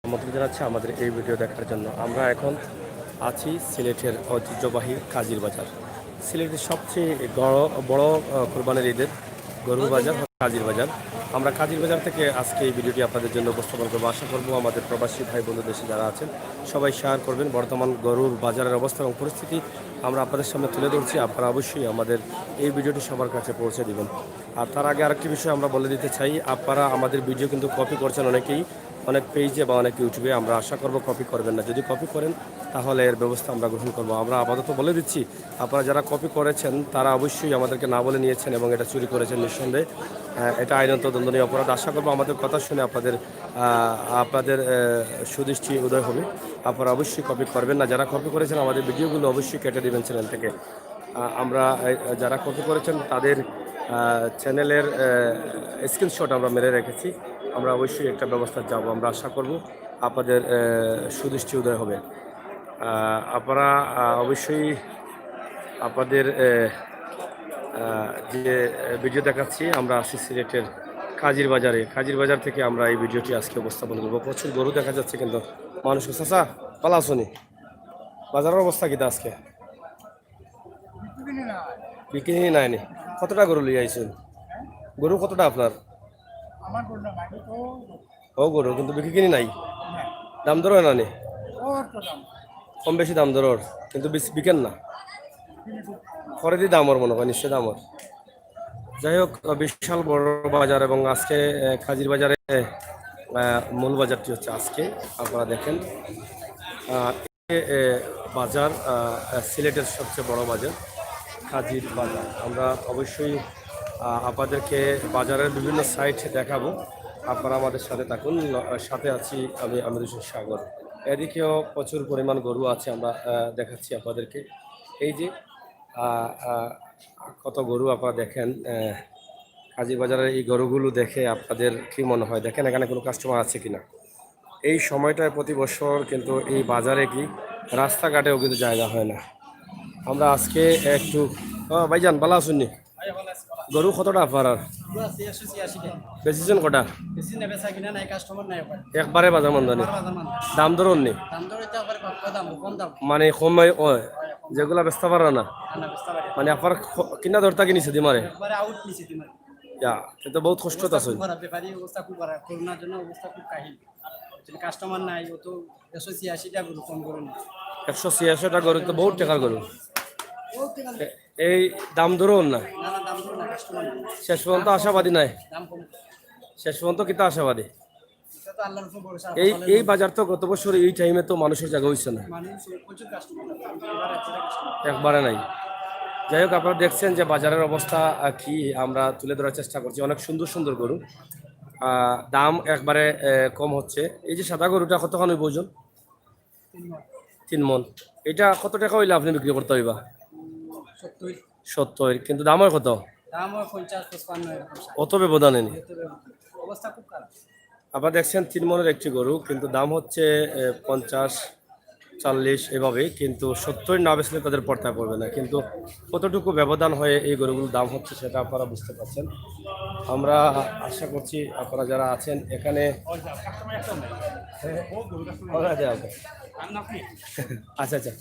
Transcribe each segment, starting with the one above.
আমন্ত্রণ জানাচ্ছি আমাদের এই ভিডিও দেখার জন্য। আমরা এখন আছি সিলেটের ঐতিহ্যবাহী কাজীর বাজার। সিলেটের সবচেয়ে বড় কোরবানির ঈদের গরুর বাজার কাজীর বাজার। আমরা কাজীর বাজার থেকে আজকে এই ভিডিওটি আপনাদের জন্য উপস্থাপন করবো। আশা করবো আমাদের প্রবাসী ভাই বন্ধু দেশে যারা আছেন সবাই শেয়ার করবেন। বর্তমান গরুর বাজারের অবস্থা এবং পরিস্থিতি আমরা আপনাদের সামনে তুলে ধরছি। আপনারা অবশ্যই আমাদের এই ভিডিওটি সবার কাছে পৌঁছে দিবেন। আর তার আগে আরেকটি বিষয় আমরা বলে দিতে চাই, আপনারা আমাদের ভিডিও কিন্তু কপি করছেন অনেকেই, অনেক পেজে বা অনেক ইউটিউবে। আমরা আশা করব কপি করবেন না। যদি কপি করেন তাহলে এর ব্যবস্থা আমরা গ্রহণ করব। আমরা আপাতত বলে দিচ্ছি, আপনারা যারা কপি করেছেন তারা অবশ্যই আমাদেরকে না বলে নিয়েছেন এবং এটা চুরি করেছেন নিঃসন্দেহে। এটা আইনত দণ্ডনীয় অপরাধ। আশা করবো আমাদের কথা শুনে আপনাদের সুদৃষ্টি উদয় হবে। আপনারা অবশ্যই কপি করবেন না। যারা কপি করেছেন আমাদের ভিডিওগুলো অবশ্যই কেটে দেবেন চ্যানেল থেকে। আমরা যারা কপি করেছেন তাদের চ্যানেলের স্ক্রিনশট আমরা মেরে রেখেছি। আমরা অবশ্যই একটা ব্যবস্থা যাব। আমরা আশা করব আপনাদের সুদৃষ্টি উদয় হবে। আপনারা অবশ্যই আপনাদের যে ভিডিও দেখাচ্ছি, আমরা আছি সিলেটের কাজীর বাজারে। কাজীর বাজার থেকে আমরা এই ভিডিওটি আজকে উপস্থাপন করবো। প্রচুর গরু দেখা যাচ্ছে কিন্তু মানুষকে চাচা পালা আসুনি। বাজারের অবস্থা কিতা আজকে? বিক্রি নাইনি। কতটা গরু লিয়ে আইছেন? গরু কতটা আপনার? ও গরু কিন্তু বিক্রি কিনি নাই। দাম দর না নি? কম বেশি দাম দর, কিন্তু বিকেন না। খরিদি দামর মনে হয়, নিশ্চয় দামর। যাই হোক, বিশাল বড় বাজার এবং আজকে কাজীর বাজারে মূল বাজারটি হচ্ছে আজকে। আপনারা দেখেন বাজার সিলেটের সবচেয়ে বড় বাজার কাজীর বাজার। আমরা অবশ্যই আপনাদেরকে বাজারের বিভিন্ন সাইট দেখাবো। আপনারা আমাদের সাথে থাকুন। সাথে আছি আমি আমিরুল সাগর। এদিকেও প্রচুর পরিমাণ গরু আছে, আমরা দেখাচ্ছি আপনাদেরকে। এই যে কত গরু আপনারা দেখেন কাজীর বাজারের এই গরুগুলো দেখে আপনাদের কি মনে হয়? দেখেন এখানে কোনো কাস্টমার আছে কিনা। এই সময়টায় প্রতি বছর কিন্তু এই বাজারে কি রাস্তাঘাটেও কিন্তু জায়গা হয় না। আমরা আজকে একটু ভাইজান বালা শুননি, গরু কতটা আপনার? বেশিজন কটা? একবারে বাজার মন্দানি দাম ধরুন নি, মানে সময় যেগুলা ব্যস্ত পারা না, মানে আপনার কিনা ধরতা কিনিছে দিমারে কিন্তু বহুত কষ্ট আছে। কাস্টমার নাই, ও তো 186টা গরু কম গরু না। 186টা গরু তো বহুত টাকার গরু। এই দাম ধরুন না, শেষ পর্যন্ত আশাবাদী নাই। শেষ পর্যন্ত কিন্তু আশাবাদী। এই বাজার তো গত বছর এই টাইমে তো মানুষের জায়গা হয়েছে না, একবারে নাই। যাই হোক, আপনারা দেখছেন যে বাজারের অবস্থা কি, আমরা তুলে ধরার চেষ্টা করছি। অনেক সুন্দর সুন্দর গরু, দাম একবারে কম হচ্ছে। এই যে সাদা গরুটা কতখানি ওজন? 3 মন। এটা কত টাকা হইলে আপনি বিক্রি করতে হইবা? 70। কিন্তু দাম হয় কত? অত ব্যবধানে নি। আপনারা দেখছেন 3 মনের একটি গরু, কিন্তু দাম হচ্ছে 50-40 এভাবে। কিন্তু 70 না বেচলে তাদের পড়তে পড়বে না। কিন্তু কতটুকু ব্যবধান হয়ে এই গরুগুলোর দাম হচ্ছে সেটা আপনারা বুঝতে পারছেন। আমরা আশা করছি আপনারা যারা আছেন এখানে আচ্ছা আচ্ছা।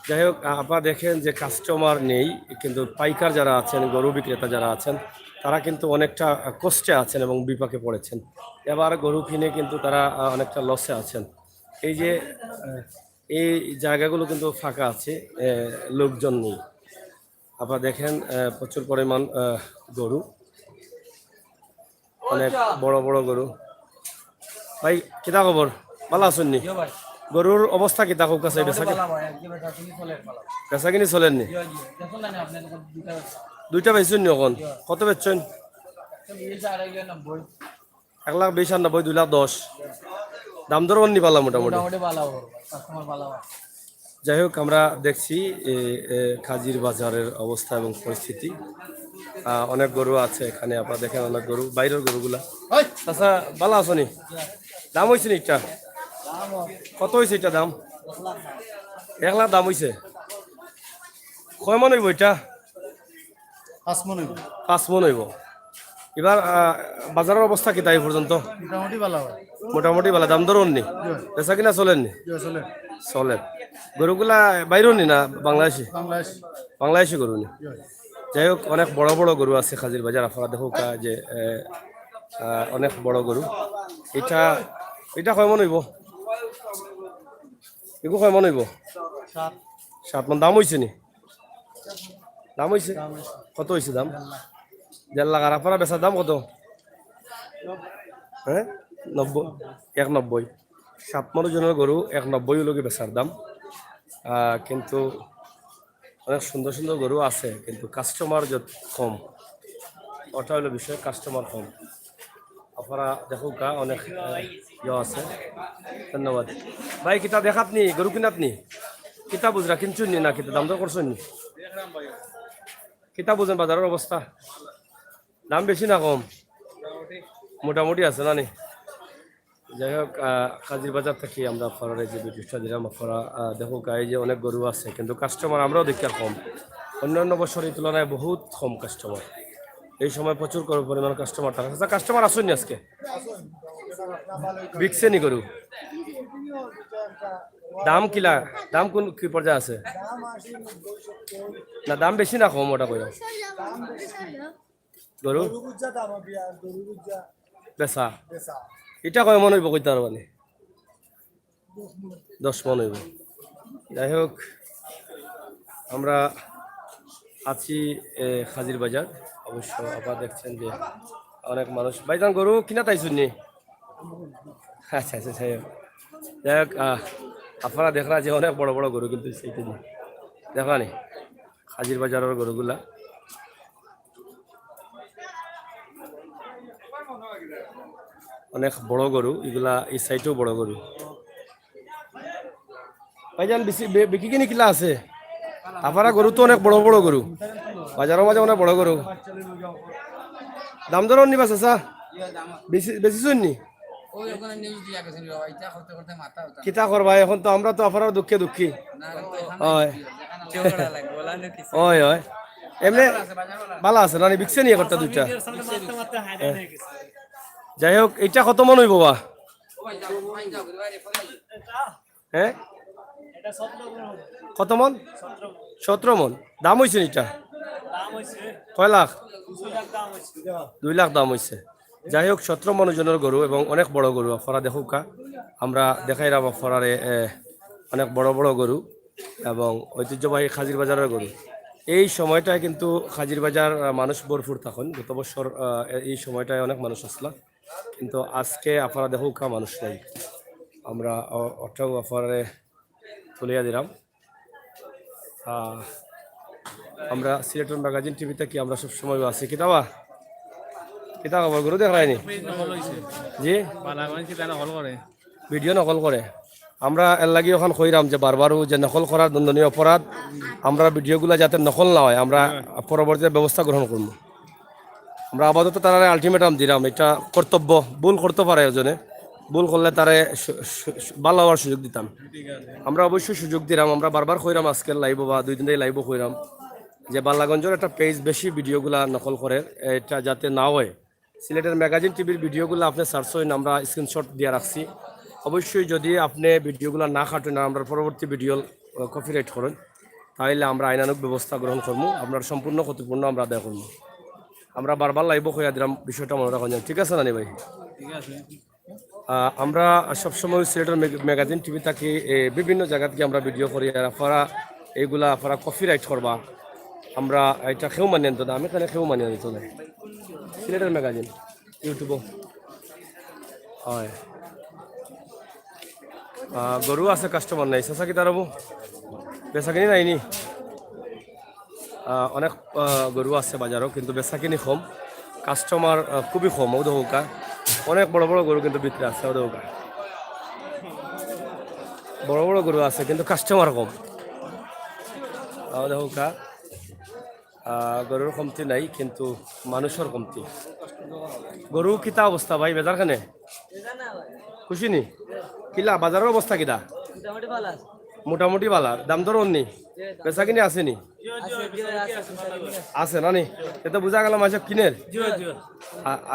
যাই হোক, আপনারা দেখেন যে কাস্টমার নেই, কিন্তু পাইকার যারা আছেন, গরু বিক্রেতা যারা আছেন, তারা কিন্তু অনেকটা কষ্টে আছেন এবং বিপাকে পড়েছেন। এবার গরু কিনে কিন্তু তারা অনেকটা লসে আছেন। এই যে এই জায়গাগুলো কিন্তু ফাঁকা আছে, লোকজন নেই। আপনারা দেখেন প্রচুর পরিমাণ গরু, অনেক বড় বড় গরু। ভাই কিতা খবর? ভালো আছেন নি? গরুর অবস্থা কিতা খুব কাছে? বেচা কিনি চলেননি? দুইটা বেচছেন নি? এখন কত বেচছেন? 1,20,90, 2,10,000। দাম দর নি পালা মোটামুটি? যাই হোক, আমরা দেখছি কাজীর বাজারের অবস্থা এবং পরিস্থিতি। অনেক গরু আছে এখানে, আপনারা দেখেন অনেক গরু, বাইরের গরুগুলা। আচ্ছা, ভালো আছো নি? দাম হয়েছে নি? এটা কত হয়েছে? এটা দাম 1 লাখ দাম হয়েছে। কয় মন হইব এটা? 5 মন হইব। 5 মন হইব। এবার বাজারের অবস্থা কি তাই পর্যন্ত মোটামুটি ভালো হয় মোটামুটি ভালো দাম দরন নি বেচা কিনা চলেননি চলে চলে গরুগুলা বাইরেও নি না বাংলাদেশি বাংলাদেশ বাংলাদেশি গরু নি যাই হোক অনেক বড় বড় গরু আছে খাজির বাজার আপনারা দেখো যে অনেক বড় গরু এটা এটা কয় মন হইব এগু কয় মন হইব 7 মন দাম হয়েছে নি দাম হয়েছে কত হয়েছে দাম 1.5 লাখ আর আপনারা বেচার দাম কত হ্যাঁ 90 7 মন ওজনের গরু 190 লোকে বেচার দাম কিন্তু অনেক সুন্দর সুন্দর গরু আছে কিন্তু কাস্টমার যত কম ওটা হলো বিষয় কাস্টমার কম আপনারা দেখো কা অনেক ইয়ে আছে ধন্যবাদ ভাই কিতা দেখাত নি গরু কিনাত নি কিতা বুঝরা কিনছুন নি না কিতা দাম দর করছুন নি কিতা বুঝেন বাজারের অবস্থা দাম বেশি না কম মোটামুটি আছে না নি যাই হোক কাজির বাজার থেকে আমরা আপনারা যে ভিডিওটা দিলাম আপনারা দেখো গায়ে যে অনেক গরু আছে কিন্তু কাস্টমার আমরাও দেখি আর কম অন্যান্য বছরের তুলনায় বহুত কম কাস্টমার এই সময় প্রচুর পরিমাণ কাস্টমার থাকে কাস্টমার আসুন আজকে বিকছে নি গরু দাম কিলা দাম কোন কি পর্যায়ে আছে না দাম বেশি না কম ওটা কই গরু বেচা এটা কয় মন হইব কইতে আর মানে 10 মন হইব যাই হোক আমরা আছি খাজির বাজার অবশ্য আপনারা দেখছেন যে অনেক মানুষ ভাইজান গরু কিনা তাইছুন নি আচ্ছা আচ্ছা যাই হোক আপনারা দেখরা যে অনেক বড় বড় গরু কিন্তু সেইটা দেখা নি খাজির বাজারের গরুগুলা অনেক বড় গরু এগুলা এই সাইডেও বড় গরু ভাইজান বিক্রি কিনি কিলা আছে আপনারা গরু তো অনেক বড় বড় গরু বাজারের মাঝে অনেক বড় গরু দাম দর নিবা চাচা বেশি শুননি কিতা করবা এখন তো আমরা তো আপনার দুঃখে দুঃখী হয় হয় হয় এমনি ভালো আছে না বিকছে নিয়ে করতে দুইটা যাই হোক এটা কত মন হইব বা হ্যাঁ কত মন 17 মন দাম হয়েছে এটা কয় লাখ 2 লাখ দাম হয়েছে যাই হোক 17 মন ওজনের গরু এবং অনেক বড় গরু আপনারা দেখুকা আমরা দেখাইলাম আপনারে অনেক বড় বড় গরু এবং ঐতিহ্যবাহী খাজির বাজারের গরু এই সময়টায় কিন্তু খাজির বাজার মানুষ ভরপুর থাকুন গত বছর এই সময়টায় অনেক মানুষ আসলা কিন্তু আজকে আপনারা দেখুকা মানুষ নাই আমরা ওটাও আপনারে তুলিয়া দিলাম আমরা সিলেটের ম্যাগাজিন টিভিতে কি আমরা সব সময় আছি কিতাবা কিতা খবর গরু দেখায়নি জি ভিডিও নকল করে আমরা এর লাগি ওখান কইরাম যে বারবারও যে নকল করার দণ্ডনীয় অপরাধ আমরা ভিডিওগুলো যাতে নকল না হয় আমরা পরবর্তীতে ব্যবস্থা গ্রহণ করব আমরা আপাতত তারা আলটিমেটাম দিলাম এটা কর্তব্য ভুল করতে পারে একজনে ভুল করলে তারে ভালো হওয়ার সুযোগ দিতাম আমরা অবশ্যই সুযোগ দিলাম আমরা বারবার কইরাম আজকের লাইভ বা 2 দিন ধরে লাইভও কইরাম যে বাল্লাগঞ্জের একটা পেজ বেশি ভিডিওগুলা নকল করে এটা যাতে না হয় সিলেটের ম্যাগাজিন টিভির ভিডিওগুলো আপনি সার্চ করেন আমরা স্ক্রিনশট দিয়ে রাখছি অবশ্যই যদি আপনি ভিডিওগুলো না কাটেন আমরা পরবর্তী ভিডিও কপিরাইট করেন তাহলে আমরা আইনানুগ ব্যবস্থা গ্রহণ করবো আপনার সম্পূর্ণ ক্ষতিপূর্ণ আমরা আদায় করবো আমরা বারবার লাইভও কইয়া দিলাম বিষয়টা মনে রাখুন ঠিক আছে না নি ভাই ঠিক আছে আমরা সবসময় সিলেটের ম্যাগাজিন টিভি থাকি বিভিন্ন জায়গা থেকে আমরা ভিডিও করি আর আপনারা এইগুলা আপনারা কপিরাইট করবা আমরা এটা খেউ মানিয়ে আনতো না আমি এখানে খেউ মানিয়ে আনিত না সিলেটের ম্যাগাজিন ইউটিউবও হয় গরু আছে কাস্টমার নাই চাচা কি তার বেচাকিনি নাইনি অনেক গরু আছে বাজারও কিন্তু বেচাকিনি কম কাস্টমার খুবই কম ওদৌকা অনেক বড় বড় গরু কিন্তু বিক্রি আছে ওদৌকা বড় বড় গরু আছে কিন্তু কাস্টমার কম ওদৌকা গরুর কমতি নাই কিন্তু মানুষের কমতি গরু কিতা অবস্থা ভাই বেজার খানে খুশি নি কিলা বাজারের অবস্থা কিতা মোটামুটি বালা দাম দর নি বেচা কিনি আসেনি আছে না নি? এটা বুঝা গেল মাসে কিনের।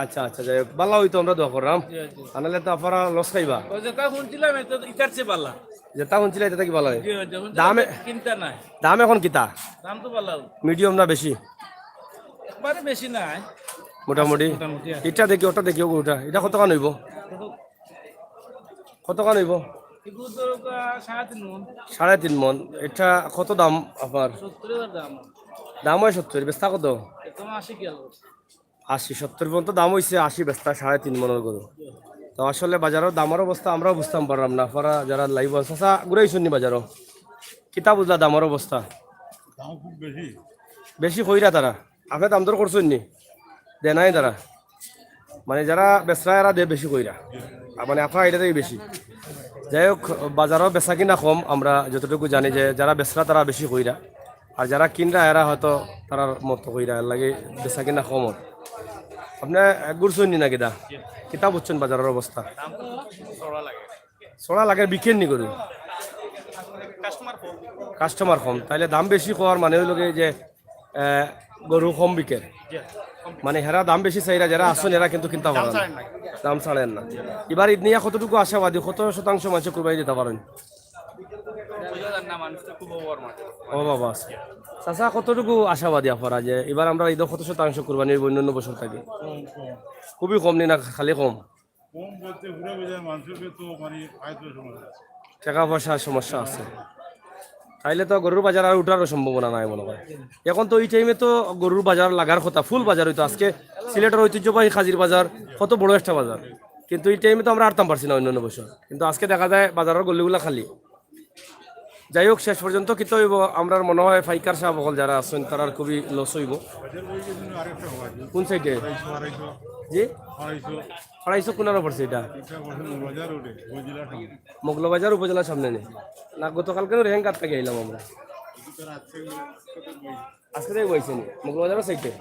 আচ্ছা আচ্ছা, যাই হোক ভালো হইতো, আমরা দোয়া করলাম। আনালে তো আপনারা লস খাইবা। যেটা শুনছিলে এটা কি ভালো হয়? দামে দাম এখন কিতা? মিডিয়াম না বেশি? বেশি নাই, মোটামুটি। এটা দেখি ওটা দেখি, ওটা এটা কত কান হইব? কত কান হইব? 3.5 মন। এটা কত দাম আপনার? দাম হয় 70, বেচতা কত? 80-70 পর্যন্ত দাম হয়েছে। 80 বেচতা 3.5 মনের গরু। তো আসলে বাজারের দামের অবস্থা আমরাও বুঝতাম পারলাম না। আপনারা যারা লাইভ চাষা ঘুরাইছেন নি বাজারও, কিতা বুঝলা দামের অবস্থা? বেশি কইরা তারা? আপনি দাম দর করছেন নি? দে নাই তারা, মানে যারা বেচরা এরা দে বেশি কইরা, মানে আপনার এটাতেই বেশি। যাই হোক, বাজারও বেচা কিনা কম, আমরা যতটুকু জানি যে যারা বেচরা তারা বেশি কইরা, আর যারা কিনরা এরা হয়তো তারার মতো কইরা, এর লাগে বেচা কিনা কম। আপনি ঘুরছেন নি না কিতা? কিতা বুঝছেন বাজারের অবস্থা? চড়া লাগে, বিকেন নি গরু? কাস্টমার কম, তাইলে দাম বেশি হওয়ার মানে হইল যে গরু কম বিকে, মানে হেরা দাম বেশি চাইরা, যারা আসেন এরা কিন্তু কিনতে পারেন, দাম ছাড়েন না। এবার ঈদ নিয়ে কতটুকু আশাবাদী, কত শতাংশ মানুষ কুরবানি দিতে পারেন? ও বাবা, চাচা কতটুকু আশাবাদী আপনারা যে এবার আমরা ঈদ কত শতাংশ কুরবানি অন্যান্য বছর থাকে? খুবই কম নি না খালি কম? টাকা পয়সার সমস্যা আছে, তাইলে তো গরুর বাজার আর উঠারও সম্ভাবনা নাই মনে হয়। এখন তো এই টাইমে তো গরুর বাজার লাগার কথা, ফুল বাজার হইতো। আজকে সিলেটের ঐতিহ্যবাহী খাজির বাজার কত বড় একটা বাজার, কিন্তু এই টাইমে তো আমরা আরতাম পারছি না অন্যান্য বছর, কিন্তু আজকে দেখা যায় বাজারের গলিগুলা খালি। যাই হোক, শেষ পর্যন্ত কি তো হইব, আমরা মনে হয় ফাইকার সাহেব সকল যারা আছেন তারা খুবই লস হইব। কোন সাইডে? জি, 250 কোনার পড়ছে এটা? মগলবাজার উপজেলার সামনে নেই না? গতকালকে রেহেঙ্গার থেকে এলাম আমরা, আজকে থেকে বইছেন মগলবাজারের সাইডে।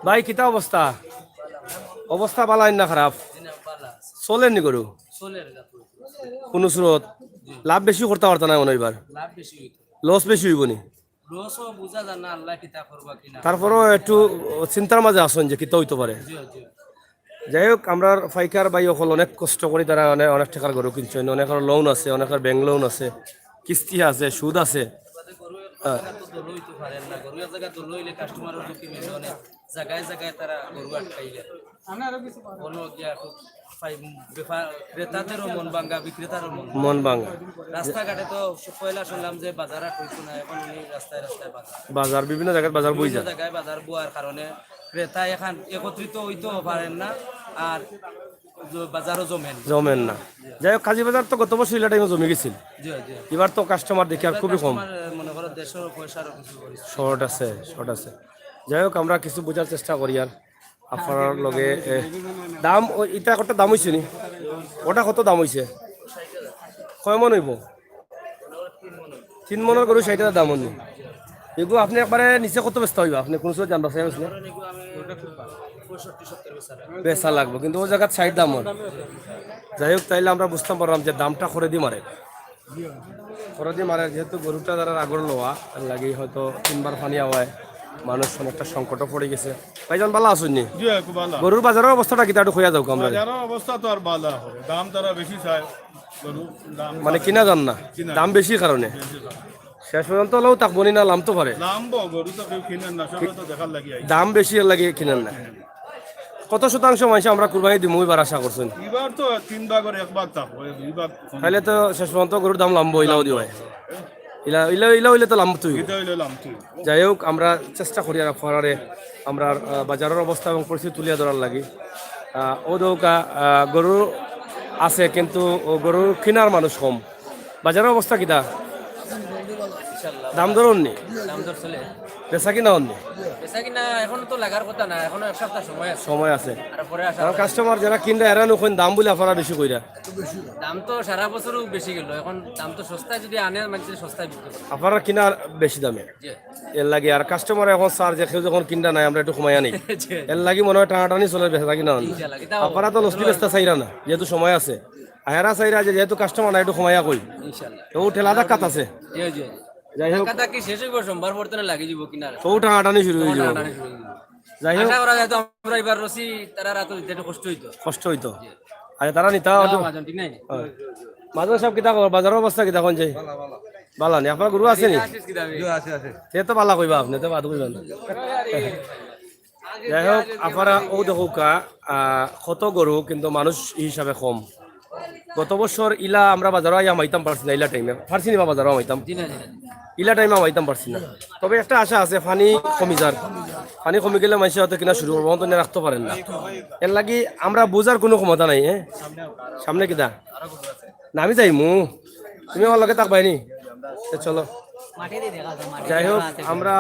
ভাই কিতা অবস্থা? অবস্থা ভালো না খারাপ? চলেননি গরু কোন স্রোত? লাভ বেশি করতে পারত না মনে এবার? লস বেশি হইব নি? তারপরও একটু চিন্তার মাঝে আসুন যে কিতা হইতে পারে। যাই হোক, আমরা ফাইকার ভাই সকল অনেক কষ্ট করি, তারা অনেক টাকার গরু কিনছেন, অনেকের লোন আছে, অনেকের ব্যাংক লোন আছে, কিস্তি আছে, সুদ আছে। জায়গায় জায়গায় তারা গরু আটকাইলে ক্রেতাদেরও মন ভাঙ্গা, বিক্রেতারও মন ভাঙ্গা। রাস্তাঘাটে তো পয়লা শুনলাম যে বাজার আর হইতো না, এখন রাস্তায় রাস্তায় বাজার বিভিন্ন জায়গায় বাজার বই যায়, জায়গায় বাজার বোয়ার কারণে ক্রেতা এখন একত্রিত হইতেও পারেন না, আর বাজারও জমেন না। যাই হোক, কাজী বাজার তো গত বছর ইলা টাইমে জমে গেছিল, এবার তো কাস্টমার দেখি আর খুবই কম, মনে করো দেশের পয়সার শর্ট আছে। যাই হোক, আমরা কিছু বোঝার চেষ্টা করি। আর আপনার লগে দাম এটা কত দাম হয়েছে নি? ওটা কত দাম হয়েছে? কয় মন হইব? 3 মনের গরু 60 টাকা দাম হনি। এগুলো আপনি একবারে নিচে কত ব্যস্ত হইব? আপনি কোন সময় জানবা চাই আসলে বেচা লাগবে, কিন্তু ও জায়গায় 60 দাম হয়। যাই হোক, তাইলে আমরা বুঝতে পারলাম যে দামটা করে দি মারে, যেহেতু গরুটা যারা আগর লোয়া লাগে হয়তো 3বার পানি হয়, মানুষ অনেকটা সংকটও পড়ে গেছে। ভাইজান ভালো আছেন নি? গরুর বাজারের অবস্থাটা কি একটু খোয়া যাও? আমরা অবস্থা তো আর ভালো, দাম তারা বেশি চায়, মানে কিনা যান না, দাম বেশি কারণে শেষ পর্যন্ত হলেও তাক বনি না, লামতো পারে দাম বেশি লাগে কিনেন না। কত শতাংশ মানুষ আমরা কুরবানি দিব এবার আশা করছেন? এবার তো 3 ভাগের 1 ভাগ থাকবো, তাহলে তো শেষ পর্যন্ত গরুর দাম লাম্ব ইলাও দিও ইলা হইলে তো লাম্ব তুই। যাই হোক, আমরা চেষ্টা করি আর ফরারে আমরা বাজারের অবস্থা এবং পরিস্থিতি তুলিয়া ধরার লাগি। ও দৌকা গরু আছে, কিন্তু গরু কেনার মানুষ কম। বাজারের অবস্থা কিটা? দাম ধরুন নি? বেচা কিনা হননি? এখন তো লাগার কথা না, এখনো 1 সপ্তাহ সময় আছে। কারণ কাস্টমার যারা কিনরা এরা নখন দাম বলে আপনারা বেশি কইরা। দাম তো সারা বছরও বেশি গেল, এখন দাম তো সস্তায় যদি আনে মানুষের সস্তায় বিক্রি করে, আপনারা কিনা বেশি দামে এর লাগে। আর কাস্টমার এখন স্যার যে কেউ যখন কিনটা নাই আমরা একটু কমাইয়া নেই, এর লাগে মনে হয় টানাটানি চলে বেচা কিনা হন। আপনারা তো লস্তি বেচতে চাইরা না, যেহেতু সময় আছে। আহেরা চাইরা যে যেহেতু কাস্টমার না একটু সময়া কই ইনশাআল্লাহ তো ঠেলাটা কাত আছে এই যে যাই হোক কথা কি শেষ হইব সোমবার পর্যন্ত লাগি যাব কিনারে তো টানাটানি শুরু হয়ে যাবে যাই হোক আশা করা যায় তো আমরা এবার রসি তারা রাত একটু কষ্ট হইতো কষ্ট হইতো আচ্ছা তারা নিতা মাজন ঠিক নাই মাঝে সব কিতা খবর বাজারের অবস্থা কিতা কোন যাই ভালো নি আপনার গরু আছে নি সে তো ভালো কইবা আপনি তো বাদ কইবেন যাই হোক আপনারা ও দেখো কত গরু কিন্তু মানুষ হিসাবে কম গত বছর ইলা আমরা বাজারও আইয়া মাইতাম পারছি না ইলা টাইমে পারছি না বাজারও মাইতাম ইলা টাইমে মাইতাম পারছি না তবে একটা আশা আছে পানি কমি যার পানি কমে গেলে মানুষ হয়তো কিনা শুরু করবো অন্তত রাখতে পারেন না এর লাগি আমরা বোঝার কোনো ক্ষমতা নাই হ্যাঁ সামনে কিতা না আমি যাইমু তুমি আমার লগে থাকবাইনি চলো যাই হোক আমরা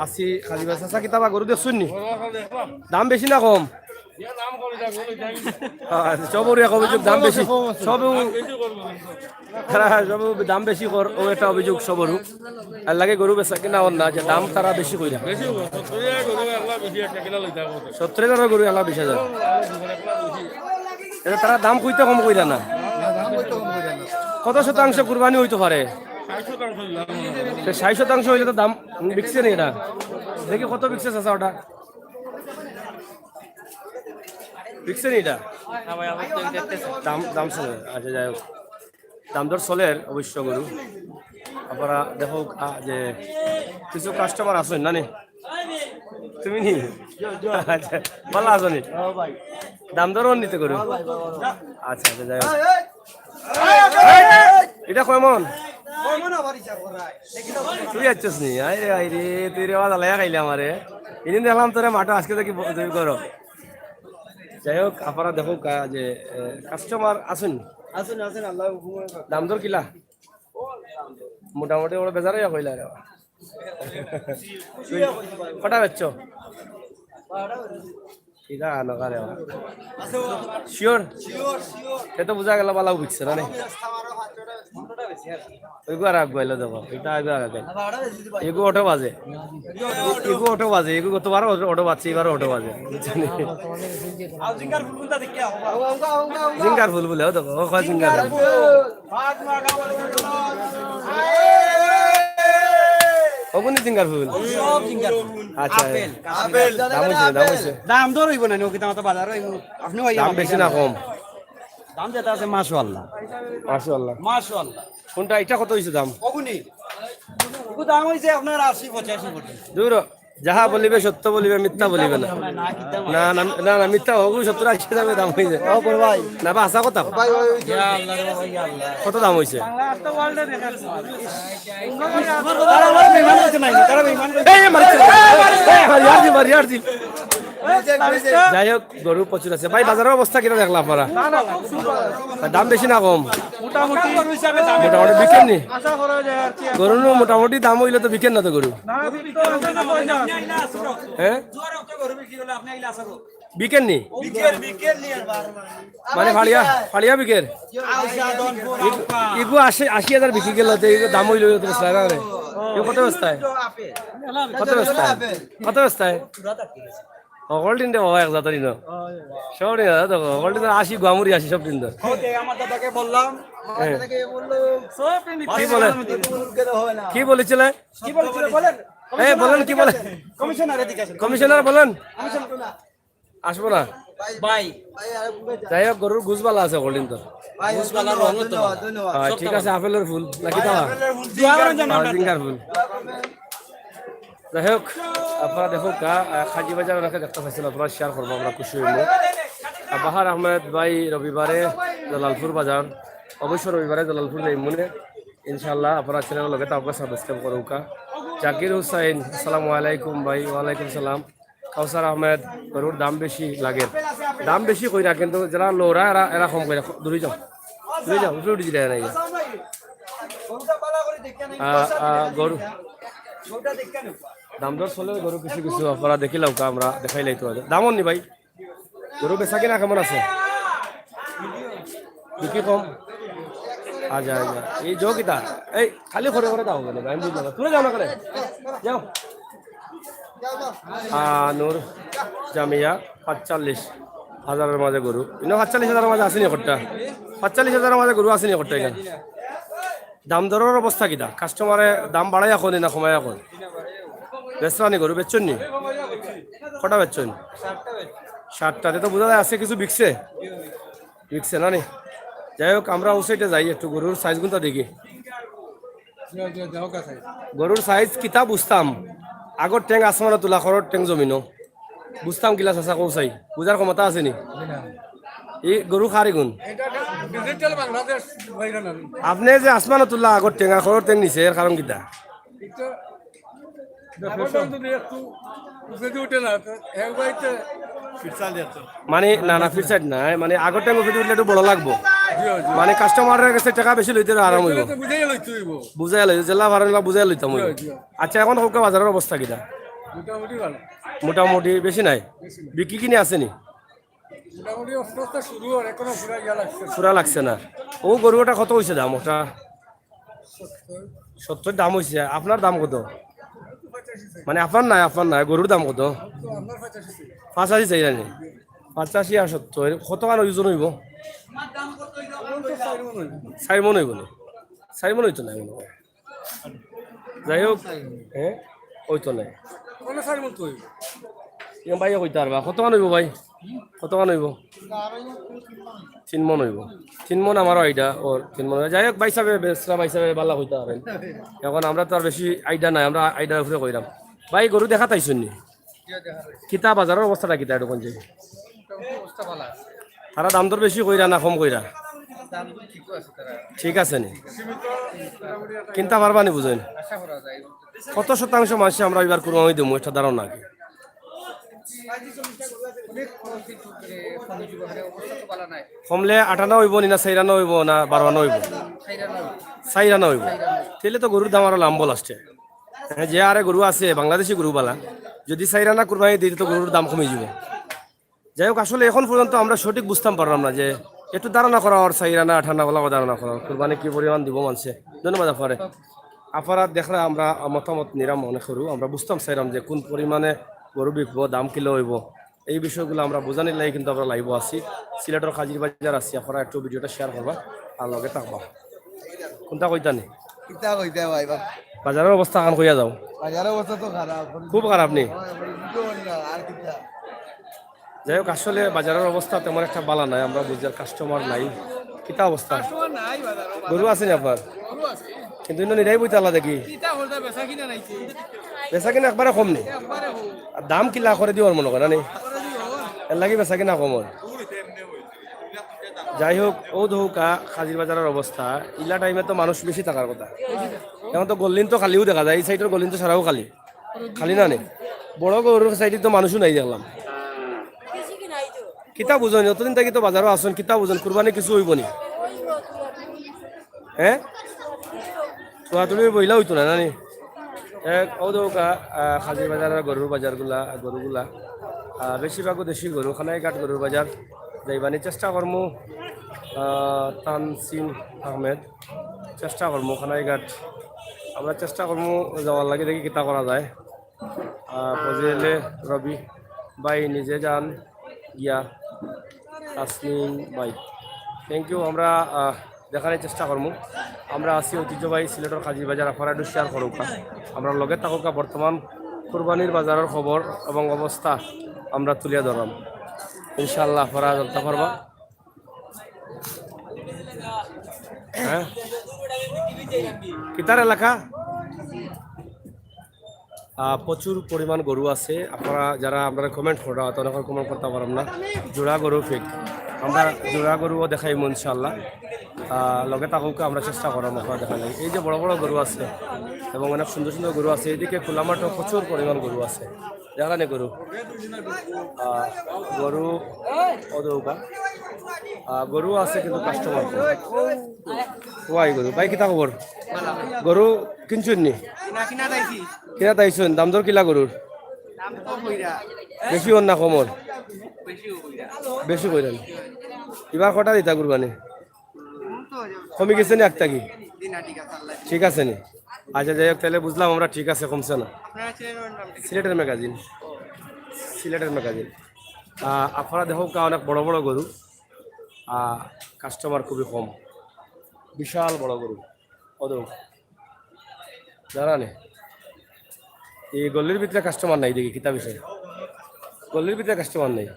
আসি খালি চাচা কিতাবা গরু দেখছুন নি দাম বেশি না কম সবর এক অভিযোগ দাম বেশি সব দাম বেশি কর ও একটা অভিযোগ সবরু আর লাগে গরু বেচা কিনা ওর না যে দাম তারা বেশি কইরা 70,000 গরু এলা 20,000 এটা তারা দাম কইতে কম কইরা না কত শতাংশ কুরবানি হইতে পারে 60% হইলে তো দাম বিকছে নি এটা দেখি কত বিকছে চাচা ওটা বিকছে নি এটা দাম দাম চলে আচ্ছা যাই হোক দাম দর চলের অবশ্য গরু আপনারা দেখো যে কিছু কাস্টমার আছেন না নি তুমি নি আচ্ছা ভালো আছো নি দাম দর নিতে গরু আচ্ছা আচ্ছা যাই হোক এটা কেমন তুই যাচ্ছিস নি আরে আইরে তুই রে আলাদা খাইলে আমারে এদিন দেখলাম তোরা মাঠে আজকে দেখি তুমি করো যাই হোক আপনারা দেখো যে কাস্টমার আছেন দাম দর কিলা মোটামুটি ওরা বেজারাই কইলা রে কটা বেচছ ঠিক আছে নকারে শিওর সে তো বোঝা গেল বালাও বিকছে না ওইগু আর আগুয়াইলে দেবো এটা আগে আগে এগু অটো বাজে এগু গতবার অটো বাজছে এবার অটো বাজে জিঙ্গার ফুল বলে দেখো জিঙ্গার ওগুনি জিঙ্গার ফুল আচ্ছা দাম হইছে দাম দর হইব না নকিতা মত বাজার আপনি দাম বেশি না কম দাম যেটা আছে মাশাআল্লাহ মাশাআল্লাহ কোনটা এটা কত হইছে দাম ওগুনি ওগু দাম হইছে আপনার 80-85 কোটি দূর যাহা বলিবে সত্য বলিবে মিথ্যা বলিবে না না না না না মিথ্যা ওগু 70-80 দামে দাম হইছে ও ভাই না বা আসা কথা ভাই ইয়া আল্লাহ রে ভাই আল্লাহ কত দাম হইছে যাই হোক গরু প্রচুর আছে ভাই বাজারের অবস্থা কিনা দেখলাম আপনারা দাম বেশি না কম মোটামুটি বিকেন নি গরু মোটামুটি দাম হইলে তো বিকেন না তো গরু হ্যাঁ বিকেন নি মানে ফাড়িয়া বিকের এগু 80,000 বিক্রি গেল দাম হইল কত বস্তায় কত বস্তায় অকল দিন দেবো 1,000 দিন সব দিন দাদা অকল দিন 80 গুয়ামুরি 80 সব দিন কি বলেছিলে বলেন কি বলে কমিশনার বলেন আসবো না যাই হোক গরুর গুজবালা আছে অকল দিন তো ঠিক আছে আপেলের ফুল নাকি জিঙ্গার ফুল যাই হোক আপনারা দেখো খাজি বাজার ওনাকে দেখতে পাইছেন আপনারা শেয়ার করবো আমরা খুশি হইব বাহার আহমেদ ভাই রবিবারে জালালপুর বাজার অবশ্য রবিবারে জালালপুর যাই মনে ইনশাল্লাহ আপনারা চ্যানেলের লগে তারপরে সাবস্ক্রাইব করুকা জাকির হুসাইন আসসালামু আলাইকুম ভাই ওয়ালাইকুম সালাম কাউসার আহমেদ গরুর দাম বেশি লাগে দাম বেশি কইরা কিন্তু যারা লোরা এরা কম কইরা দূরে যাও উপরে উঠে যায় নাই গরু দাম দর চলে গরু কিছু কিছু আপনারা দেখিলাম আমরা দেখাই লাইতো দামও নি ভাই গরু বেচা কিনা কেমন আছে বিক্রি কম আচ্ছা এই যাও কিতা এই খালি করে দাও বলে আমি বুঝলাম তুলে যাও না করে যাও নূর জামিয়া 45,000 মাঝে গরু 45,000 মাঝে আসেনি ঘরটা 45,000 মাঝে গরু আছে নি করতে গেলে দাম দরের অবস্থা কিটা কাস্টমারে দাম বাড়াই এখন না কমাই এখন বেচরানি গরু বেচছেন নি কটা বেচছেন 60টাতে তো বোঝা যায় আছে কিছু বিকছে না নি যাই হোক আমরা ও সাইডে যাই একটু গরুর সাইজ গুনটা দেখি গরুর সাইজ কিতা বুঝতাম আগর টেং আসমানো তোলা খরর টেং জমিনো বুঝতাম গিলাস আছে কৌ চাই বুঝার ক্ষমতা আছে নি এই গরু খারি গুণ আপনি যে আসমানো তোলা আগর টেঙা খরর টেং নিছে এর কারণ কিতা মানে না ফির সাইড নাই মানে আগর টেং উঠে উঠলে একটু বড় লাগবো মানে কাস্টমারের কাছে টাকা বেশি লইতে আরাম হইব বুঝাই লই জেলা ভাড়া বুঝাই লইতাম হইব আচ্ছা এখন হোক বাজারের অবস্থা কিটা মোটামুটি বেশি নাই বিক্রি কিনে আছে নি পুরা লাগছে না ও গরুটা কত হয়েছে দাম ওটা 70 দাম হয়েছে আপনার দাম কত মানে আপনার নাই গরুর দাম কত 85 চাই জানি 85 আর 70 কত কান ওজন হইব 4 মন হইব না 4 মন হইতো না মনে হয় যাই হোক হ্যাঁ হইতো না ভাই কইতে পারবা কত মান হইব ভাই কত মান হইব 3 মন হইব 3 মন আমারও আইডা ওর 3 মন যাই হোক বাইসাবে বেসরা বাইসাবে বালা কইতে পারেন এখন আমরা তো আর বেশি আইডা নাই আমরা আইডার উপরে কইরাম ভাই গরু দেখা তাইছুন নি কিতা বাজারের অবস্থাটা কিতা এটা কোন যে তারা দাম দর বেশি কইরা না কম কইরা ঠিক আছে নি কিনতে পারবা নি বুঝেন কত শতাংশ মানুষ আমরা এবার কুরবানি দেবো এটা ধারণা কি কমলে 58 হইব নি না 94 হইব না 52 হইব 94 হইব তাহলে তো গরুর দাম আরো লাম্বল আসছে যে আরে গরু আছে বাংলাদেশি গরু বালা যদি 94 কুরবানি দিই তো গরুর দাম কমে যাবে যাই হোক আসলে এখন পর্যন্ত আমরা সঠিক বুঝতাম পারলাম না যে একটু ধারণা করা আর 94 বলা ধারণা করা কুরবানি কি পরিমাণ দিব মানুষে ধন্যবাদ আপনারা দেখলে আমরা মতামত নিরাম মনে করু আমরা বুঝতাম চাইলাম যে কোন পরিমাণে গরু বিকব দাম কিলো হইব এই বিষয়গুলো আমরা বোঝানির লাগে কিন্তু আমরা লাইভ আছি সিলেটের কাজির বাজার আছি আপনারা একটু ভিডিওটা শেয়ার করবা আর লগে থাকবা কোনটা কইতানি বাজারের অবস্থা কান কইয়া যাও খুব খারাপ নি যাই হোক আসলে বাজারের অবস্থা তেমন একটা বালা নাই আমরা বুঝার কাস্টমার নাই কিতা অবস্থা গরু আছে নি আপনার কিন্তু নিরাই বইতে আল্লাহ দেখি বেচা কিনা একবারে কম নি আর দাম কিলা করে দিও মনে করে নি এর লাগে বেচা কিনা কম যাই হোক ও ধৌকা খাজির বাজারের অবস্থা ইলা টাইমে তো মানুষ বেশি থাকার কথা এখন তো গল্লিন তো খালিও দেখা যায় এই সাইডের গল্লিন তো সারাও খালি না নে বড় গরুর সাইডে তো মানুষও নাই দেখলাম কিতা বুঝুন যতদিন থাকি তো বাজারও আসুন কিতা বুঝুন কুরবানি কিছু হইব নি হ্যাঁ তুমি বইলা হইতো না নানি ও দৌকা খাজির বাজারের গরুগুলা বেশিরভাগও দেশি গরু খানাইঘাট গরুর বাজার যাইবানি চেষ্টা করমু তানসিম আহমেদ চেষ্টা করমু খানাইঘাট আমরা চেষ্টা করমু যাওয়ার লাগে দেখি কিতা করা যায় ফজিলে রবি ভাই নিজে যান গিয়া তাসনিম ভাই থ্যাংক ইউ আমরা দেখার চেষ্টা করমু আমরা আছি ঐতিহ্যবাহী সিলেটের কাজির বাজার আপনারা একটু শেয়ার করুকা আমরা লগে থাকুকা বর্তমান কুরবানির বাজারের খবর এবং অবস্থা আমরা তুলিয়া ধরাম ইনশাআল্লাহ আপনারা জানতে পারবা হ্যাঁ কিতার এলাকা প্রচুর পরিমাণ গরু আছে আপনারা যারা আমরা কমেন্ট করা তখন কমেন্ট করতে পারলাম না জোড়া গরু ফেক আমরা জোড়া গরুও দেখাইব ইনশাআল্লাহ লগে থাকুকে আমরা চেষ্টা করাম আপনারা দেখা লাগে এই যে বড় বড় গরু আছে এবং অনেক সুন্দর সুন্দর গরু আছে এদিকে খোলামাঠও প্রচুর পরিমাণ গরু আছে দেখা নেই গরু গরু অদৌকা গরু আছে কিন্তু কাস্টমার ওয়াই গরু ভাই কিতা খবর গরু কিনছুন নি কিনা তাইছুন দাম দর কিলা গরুর বেশি হন না কমর বেশি কইরেন এবার কটা দিতা কুরবানি কমে গেছে নি একটা কি ঠিক আছে নি আচ্ছা যাই হোক তাহলে বুঝলাম আমরা ঠিক আছে কমছে না সিলেটের ম্যাগাজিন আপনারা দেখো অনেক বড় বড় গরু কাস্টমার খুবই কম, বিশাল বড় গরু কত জানানে এই গল্লির ভিতরে কাস্টমার নাই দেখি কিতা বিষয় গল্লির ভিতরে কাস্টমার নেই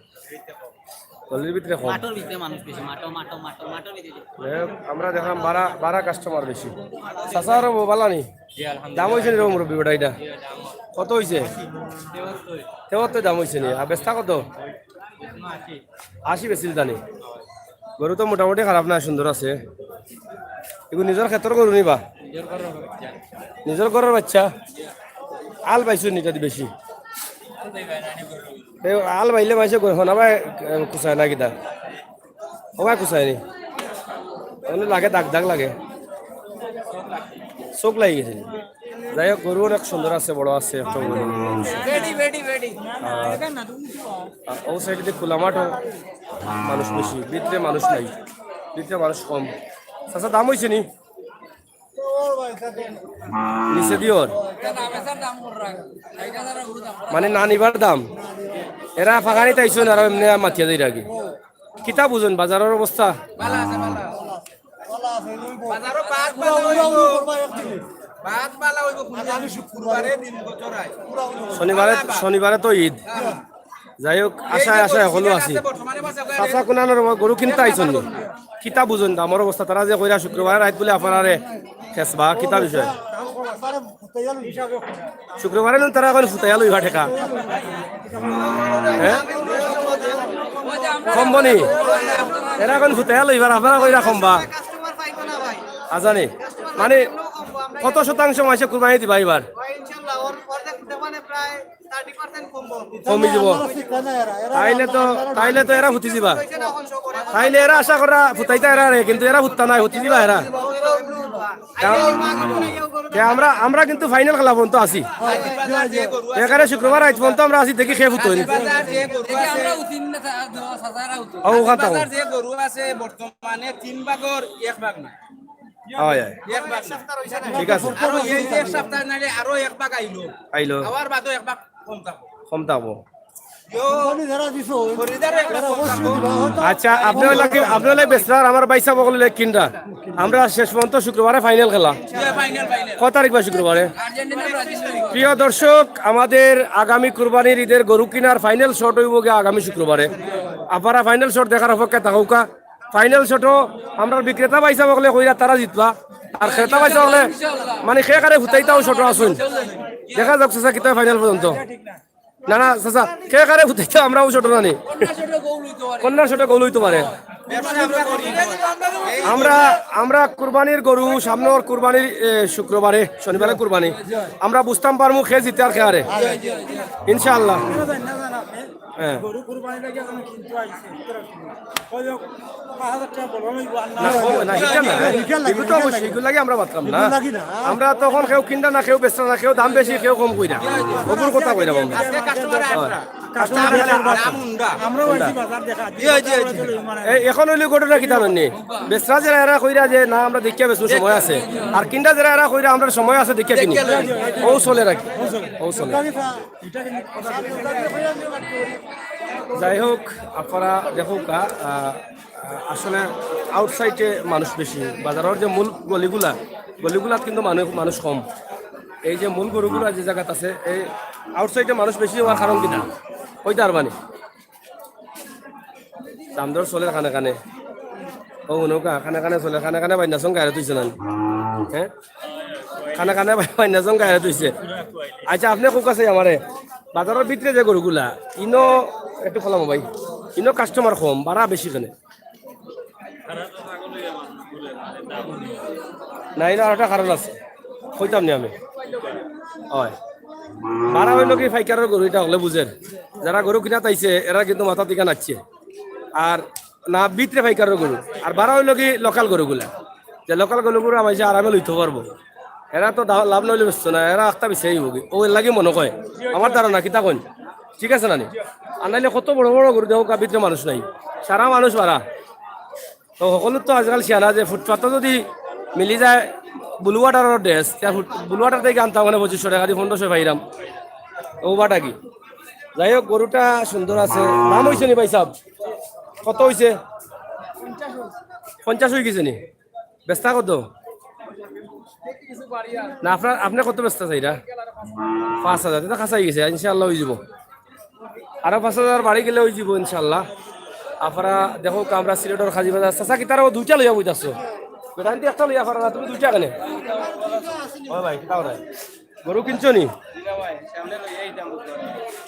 গল্লির ভিতরে কম মাঠের ভিতরে মানুষ বেশি মাঠের ভিতরে আমরা দেখলাম বারা কাস্টমার বেশি চাচার বালা নি দাম হয়েছে নি মুরব্বী বেটা এটা কত হয়েছে তেমন দাম হয়েছে নি আর বেচতা কত 80 বেশি জানি গরু তো মোটামুটি খারাপ না সুন্দর আছে এগুলো নিজের ক্ষেত্রে গরু নিবা নিজের ঘরের বাচ্চা আল পাইছো নি তাদের বেশি আল বাইলে পাইছে শোনাবাই কুচায় না কিতা সবাই কুচায় নি লাগে দাগ দাগ লাগে চোখ লাগি গেছিল যাই হোক গরু অনেক সুন্দর আছে বড় আছে একটা গরু ও সাইডে খোলা মাঠও মানুষ বেশি ভিতরে মানুষ নাই ভিতরে মানুষ কম আচ্ছা দাম হয়েছে নি নিচে দিওর মানে না নিবার দাম এরা ফাঁকানি তাইছো না আর এমনি মাতিয়া দেয় আগে কিতা বুঝুন বাজারের অবস্থা শনিবারে তো ঈদ যাই হোক আশায় সকলো আছি চাচা কোনানোর গরু কিনতে আইসন নি কিতা বুঝুন দামর অবস্থা তারা যে কইরা শুক্রবারে রাত বলে আপনারে খেসবা কিতা বিষয় শুক্রবারে তারা এখন ফুটাইয়া লইবা ঠেকা হ্যাঁ কমবনি এরা এখন ফুটাইয়া লইবার আপনারা কইরা কমবা আজানি মানে কত শতাংশ মাসে কুরবানি দিবা এবার কমি যাব তাইলে তো এরা ফুটি দিবা তাইলে এরা আশা করা ফুটাইতা এরা রে কিন্তু এরা ফুটতা নাই ফুটি দিবা এরা আমরা কিন্তু ফাইনাল খেলা পর্যন্ত আছি এখানে শুক্রবার আজ পর্যন্ত আমরা আছি দেখি খেয়ে ফুটো বর্তমানে 3 ভাগের 1 ভাগ না ঠিক আছে এক সপ্তাহ নাইলে আরো 1 ভাগ আইলো আবার বাদও 1 ভাগ কম থাকবো আচ্ছা আপনার বেসরার আমার বাইসা বগলে কিনরা আমরা শেষ পর্যন্ত শুক্রবারে ফাইনাল খেলা কত তারিখ বা শুক্রবারে প্রিয় দর্শক আমাদের আগামী কুরবানির ঈদের গরু কিনার ফাইনাল শট হইব গিয়ে আগামী শুক্রবারে আপনারা ফাইনাল শট দেখার অপেক্ষায় থাকুকা ফাইনাল শটও আমরা বিক্রেতা বাইসা বগলে কইরা তারা জিতবা আর ক্রেতা বাইসা বগলে মানে খে কারে ফুটাইতাও শট আসুন দেখা যাক চাচা কিতা ফাইনাল পর্যন্ত না না চাচা কে কারে ফুটাইতে আমরাও ছোট নানি কন্যার ছোট গোল হইতে পারে আমরা কুরবানির গরু সামনের কুরবানির শুক্রবারে শনিবারে কুরবানি আমরা বুঝতাম পারমু খে জিতে আর খেয়ারে ইনশাআল্লাহ হ্যাঁ আমরা বাতলাম না আমরা তখন কেউ কিনটা না কেউ বেচা না কেউ দাম বেশি কেউ কম কইরা ওগুলোর কথা কইরা এখন হইলে ঘটনা কিতা নি বেচরা যারা এরা কইরা যে না আমরা দেখিয়া বেচবো সময় আছে আর কিনটা যারা এরা কইরা আমরা সময় আছে দেখিয়া কিনি ও চলে রাখি ও চলে যাই হোক আপনারা দেখুক আসলে আউটসাইডে মানুষ বেশি বাজারের যে মূল গলিগুলাত কিন্তু মানুষ কম এই যে মূল গরুগুলো যে জায়গাত আছে এই আউটসাইডে মানুষ বেশি হওয়ার কারণ কিনা ওইটা আর মানে দাম দর চলে কানে কানে ও নৌকা কানে কানে চলে কানে কানে বাইনাচং গায়ে তুইছে না হ্যাঁ কানে কানে বাইনাচং গায়ে তুইছে আচ্ছা আপনি কোক আছে আমারে বাজারের ভিতরে যে গরুগুলা ইনো একটু ফলাম ভাই ইনো কাস্টমার কম ভাড়া বেশি কেনে না ইনো আর একটা কারণ আছে কইতাম নি আমি হয় ভাড়া হইল কি ফাইকারের গরু এটা হলে বুঝেন যারা গরু কিনা তাইছে এরা কিন্তু মাথা দিকে নাচছে আর না ভিতরে ফাইকারের গরু আর ভাড়া হইল কি লোকাল গরুগুলা যে লোকাল গরুগুলো আমি আরামে লইতে পারবো এরা তো লাভ নইলে বুঝছো না এরা একটা বিচাই হোক ও এর লাগে মনে কয় আমার ধারণা কিতা কইন ঠিক আছে নানি আর নাইলে কত বড় বড় গরু দেহ ভিতরে মানুষ নাই সারা মানুষ ভাড়া তো সকলো তো আজকাল শিয়ানা যে ফুটপাথও যদি মিলি যায় ব্লু ওয়াটারের ড্রেস ব্লু ওয়াটার থেকে আনতাম মানে 2500 টাকা দিয়ে 1500 পাইরাম ও বাটা কি যাই হোক গরুটা সুন্দর আছে দাম হয়েছে নি ভাই সাহেব কত হয়েছে 50 হয়ে গেছে নি বেচতা কত না আপনার কত বেচতা চাইরা 5000 এটা খাসাই গেছে ইনশাআল্লাহ হয়ে যাব আরো 5000 বাড়ি গেলে হয়ে যাব ইনশাআল্লাহ আপনারা দেখো আমরা সিলেটের খাজি বাজার চাচা কি তারাও দুইটা লইয়া বইতাছো বেটান্তি একটা লইয়া পারা তুমি দুইটা কেন ও ভাই কিটা ওরা গরু কিনছো নি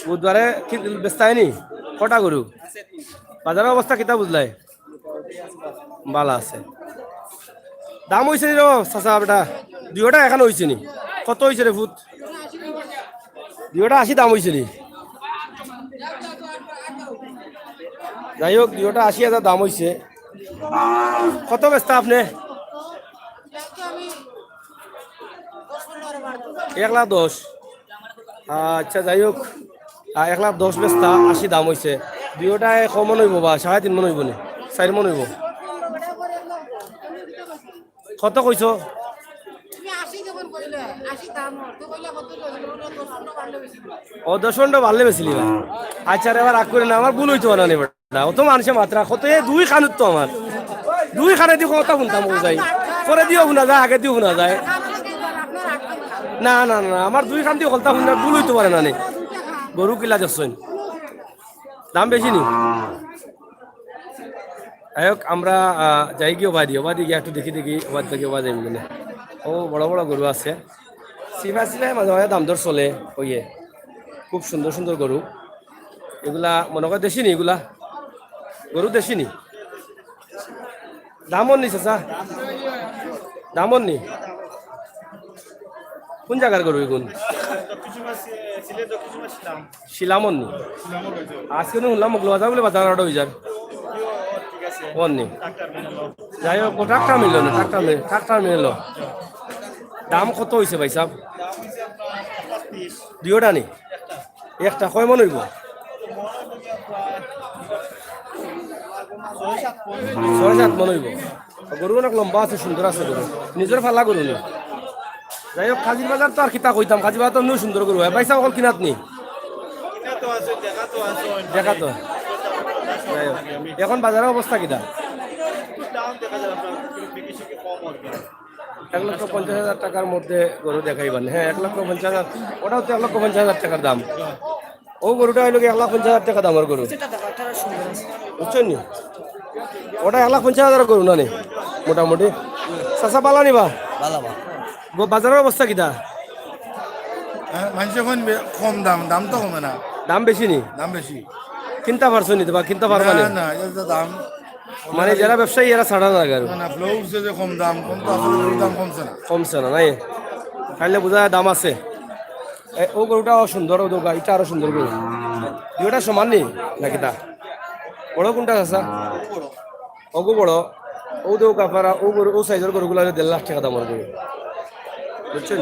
বুধবারে বেচতাই নি কটা গরু বাজারের অবস্থা কিতা বুঝলাই ভালো আছে দাম হয়েছে নি চাচা বেটা দুইটা এখানে হয়েছে নি কত হয়েছে রে ফুট দুইটা 80 দাম হয়েছে নি যাই হোক দুইটা 80,000 দাম হয়েছে কত বেচতা আপনি 1,10,000 আচ্ছা যাই হোক 1,10,000 বেচতা 80 দাম হয়েছে দুইটায় কমন হইব বা 3.5 মন হইব নি 4 মন হইব কত কইছো ও 10 বাড়লে বেশিলি আচ্ছা রে এবার রাগ করে না আমার ভুল হইতো না বেটা ও তো মানুষের মাত্রা কত এ দুই খানুত তো আমার দুই খানে দিয়ে কথা শুনতাম ও যাই পরে দিও শোনা যায় আগে দিও শোনা যায় না না না আমার দুই খান দিয়ে কথা শুনলে ভুল হইতে পারে না নে গরু কিলা যাচ্ছেন দাম বেশি নি যাইহোক আমরা যাই গিয়ে ওবাদি গিয়ে একটু দেখি ওবাদ থেকে ওবাদ যাই মানে ও বড় বড় গরু আছে সিফা সিফাই মাঝে মাঝে দাম দর চলে ওইয়ে খুব সুন্দর সুন্দর গরু এগুলা মনে করে দেশি নি এগুলা গরু দেশি নি দামন নি চাচা দামন নি কোন জায়গার গরু এগুন শিলামন নি আজকে শুনলাম মোগলো বাজার বলে বাজার আট হয়ে যার নি যাই হোক ট্রাক্টার মিলল না ট্রাক্টার মিলল দাম কত হয়েছে ভাই সাহেব দুইটা নি একটা কয় মন হইব 6-7 মন হইব গরু অনেক লম্বা আছে সুন্দর আছে গরু নিজের ফালা গরু নি যাই হোক খাজির বাজার তো আর কিতা কইতাম খাজির বাজার তো এমনি সুন্দর গরু হয় পয়সা অকল কিনাত নি দেখা তো যাই হোক এখন বাজারের অবস্থা কিতা 1,50,000 টাকার মধ্যে গরু দেখাইবেন হ্যাঁ 1,50,000 ওটাও তো 1,50,000 টাকার দাম ও গরুটা হইল 1,50,000 টাকা দামের গরু বুঝছেন নি ওটা 1,50,000 গরু না নি মোটামুটি চাচা পালা নিবা বাজারের অবস্থা কিতা মানুষ এখন কম দাম তো কমে না দাম বেশি নি দাম বেশি কিনতে পারছো নি বা কিনতে পারবা নি না এটা তো দাম মানে যারা ব্যবসায়ী এরা ছাড়া না গরু না ফ্লো উঠছে যে কম দাম তো আসলে গরুর দাম কমছে না কমছে না নাই খাইলে বোঝা যায় দাম আছে ও গরুটাও সুন্দর ও দোকা এটা আরো সুন্দর গরু দুইটা সমান নি নাকি তা বড় কোনটা আছে ওগো বড় ও দোকা পারা ও গরু ও সাইজের গরুগুলো 1.5 লাখ টাকা দামের গরু বুঝছেন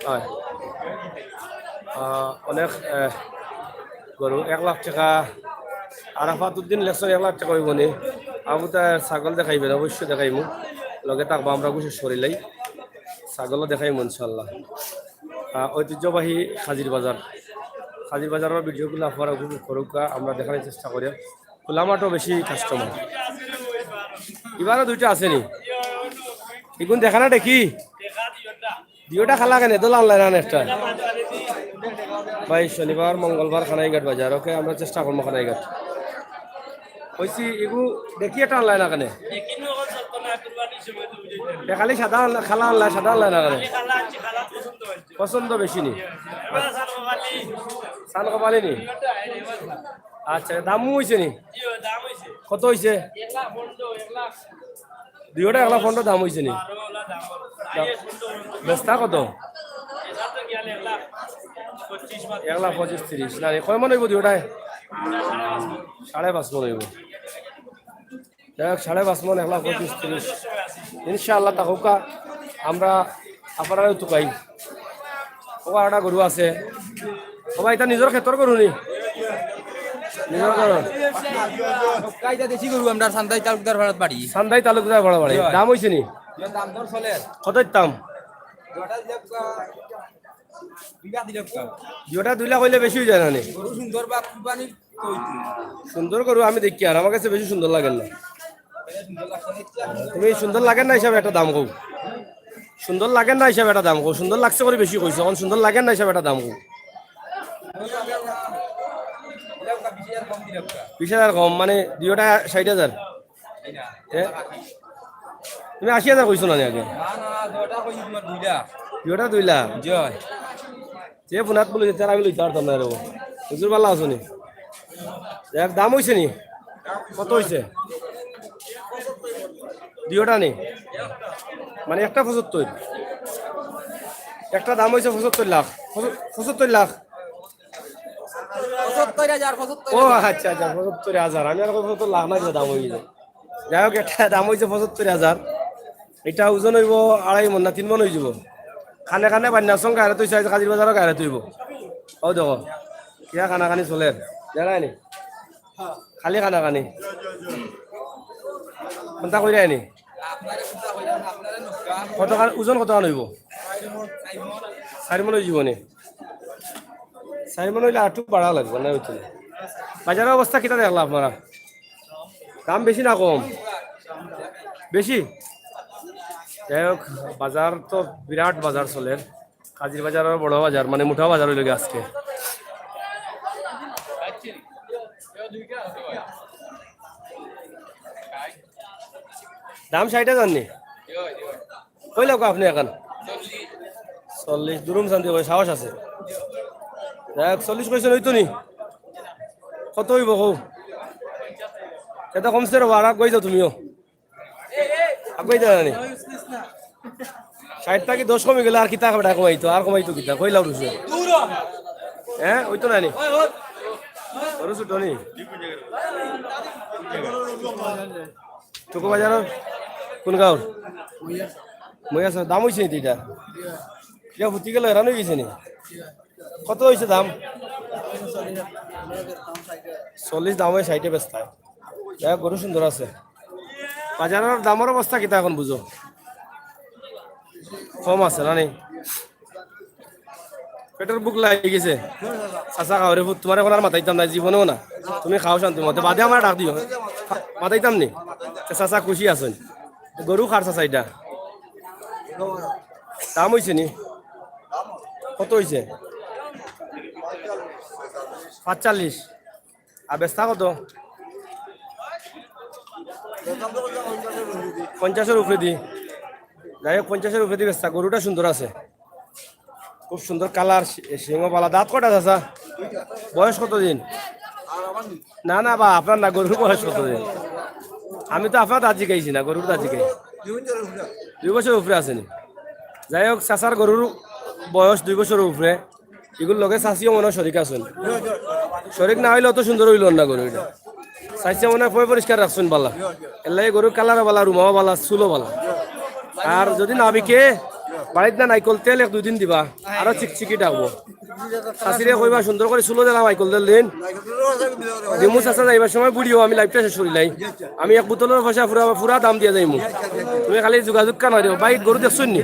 হয় অনেক গরু 1 লাখ টাকা আরাফাত উদ্দিন লেকশন 1 লাখ টাকা হইব নি আবু তা ছাগল দেখাইবেন অবশ্যই দেখাইমু লগে থাকবো আমরা কিছু সরিলাই ছাগলও দেখাইমু ইনশাল্লাহ ঐতিহ্যবাহী খাজির বাজারের ভিডিওগুলো আপনারা উপভোগ করুক আমরা দেখানোর চেষ্টা করি খোলামাঠও বেশি কাস্টমার এবারও দুইটা আসেনি এগুন দেখা না দেখি দুইটা খালা কেন দোল আনলাইন একটা ভাই শনিবার মঙ্গলবার খানাইঘাট বাজার ওকে আমরা চেষ্টা করবো খানাইঘাট কইছি এগু দেখি এটা আনলাই না কেন খালি সাদা খালা আনলাই সাদা আনলাই না কেন পছন্দ বেশি নি সান কপালি নি আচ্ছা দামও হয়েছে নি কত হয়েছে দুইটা 1,15,000 দাম হয়েছে নি বেচতা কত 1,25,30 না কয় মন হইব দুইটায় 5.5 মন হইব দেখ 5.5 মন 1,25,30 ইনশাআল্লাহ তাহকা আমরা আপনারাও তো পাই ও একটা গরু আছে ও ভাই এটা নিজের ক্ষেত্র গরু নি নিজের গরু কাইটা দেশি গরু আমরা সান্দাই তালুকদার ভাড়াত বাড়ি সান্দাই তালুকদার ভাড়া বাড়ি দাম হয়েছে নি দাম দর চলে কত দাম দুটা 2 লাখ হইলে বেশি হয়ে যায় না নি গরু সুন্দর বা কুরবানি সুন্দর গরু আমি দেখি আর আমার কাছে বেশি সুন্দর লাগে না তুমি সুন্দর লাগে না হিসাবে একটা দাম কও, সুন্দর লাগে না হিসাবে একটা দাম কও, সুন্দর লাগছে করে বেশি কইছো, এখন সুন্দর লাগে না হিসাবে একটা দাম কও। 20,000 কম মানে দুইটা 60,000। তুমি 80,000 কইছো না আগে? দুইটা 2 লাখ যে ফোনাত বলে যেতে আমি লইতে পারতাম না রে। হুজুর ভালো আছো নি? এক দাম হইছে নি? কত হইছে? দুইটা নি মানে একটা 75, একটা দাম হইছে 75 লাখ। 75 লাখ। ও আচ্ছা আচ্ছা 75,000। আমি আর 75 লাখ না দাম হয়ে যায়। যাই হোক একটা দাম হয়েছে 75,000। এটা ওজন হইব 2.5 মন না 3 মন হয়ে যাব। খানে খানে বান্যার সঙ্গে গাড়ি তুই চাইছে কাজির বাজারও গাড়ি তুইব। ও দেখো কিয়া খানা খানি চলে জানাই নি, খালি খানা খানি কোনটা কই নি কত ওজন কত হইব? 4 মন হয়ে যাব নি? 4 মন হইলে আটু বাড়া লাগবে না হইতে। বাজারের অবস্থা কিটা দেখলা আপনারা? দাম বেশি না কম? বেশি। যাই হোক বাজার তো বিরাট বাজার চলে, কাজির বাজার আর বড় বাজার মানে মুঠা বাজার হইল আজকে। দাম 60,000 নি? কই লাগো আপনি এখন? 40 দুরুম শান্তি ভাই সাহস আছে। যাই হোক 40 কইছেন হইতো নি? কত হইব কও? এটা কমছে রে আর কই যাও তুমিও? কই যাও নি? 60 টাকি 10 কমে গেলে আর কিতা কটা কমাইতো? আর কমাইতো কিতা? কই লাভ রইছে? হ্যাঁ হইতো না নি? ওরে ছুটো নি? টুকু বাজার কোন গাঁও? মই আছে। দাম হইছে নি এটা? কিয়া ফুটি গেল এরান হয়ে গেছে নি? কত হইছে দাম? 40 দাম হয় 60 বেচতা। যাই গরু সুন্দর আছে। বাজারের দামের অবস্থা কিতা এখন বুঝো? কম আছে না নি? পেটের বুক লাগি গেছে। চাচা খাওয়ারে ফুট তোমার এখন আর মাথাইতাম না জীবনেও না। তুমি খাও শান্তি মতে বাদে আমার ডাক দিও মাথাইতাম নি? চাচা খুশি আছেন? গরু খার চাচা এটা দাম হইছে নি? কত হইছে? 45। আর বেচতা কত? 50-এর উপরে দি। যাই হোক 50-এর উপরে দি বেচতা। গরুটা সুন্দর আছে, খুব সুন্দর কালার, সিংহপালা। দাঁত কটা চাচা? বয়স কত দিন? না না বা আপনার না, গরুর বয়স কত দিন? আমি তো আপনার দাঁত জিগাইছি না, গরুর দাঁত জিগাই। 2 বছর উপরে আসেনি। যাই হোক চাচার গরুর বয়স 2 বছরের উপরে। এগুলো লগে চাষিও মনে হয় শরিক আছেন। শরিক না হইলে অত সুন্দর হইল না গরু। এটা চাষিয়া মনে হয় পরিষ্কার রাখছেন বালা। এলাই গরুর কালারও বালা, রুমাও বালা, চুলো বালা। আর যদি না বিকে বাড়িতে না নাইকল তেল 1-2 দিন দিবা, আরো চিকচিকি ডাকবো। চাষিরে কইবা সুন্দর করে চুলো দিলাম নাইকল তেল দিন দিমু। চাষা যাইবার সময় বুড়িও আমি লাইফটা শেষ করিলাই। আমি 1 বোতলের পয়সা পুরা দাম দিয়ে যাইমু। তুমি খালি যোগাযোগ কান দিও। বাইক গরু দেখছুন নি?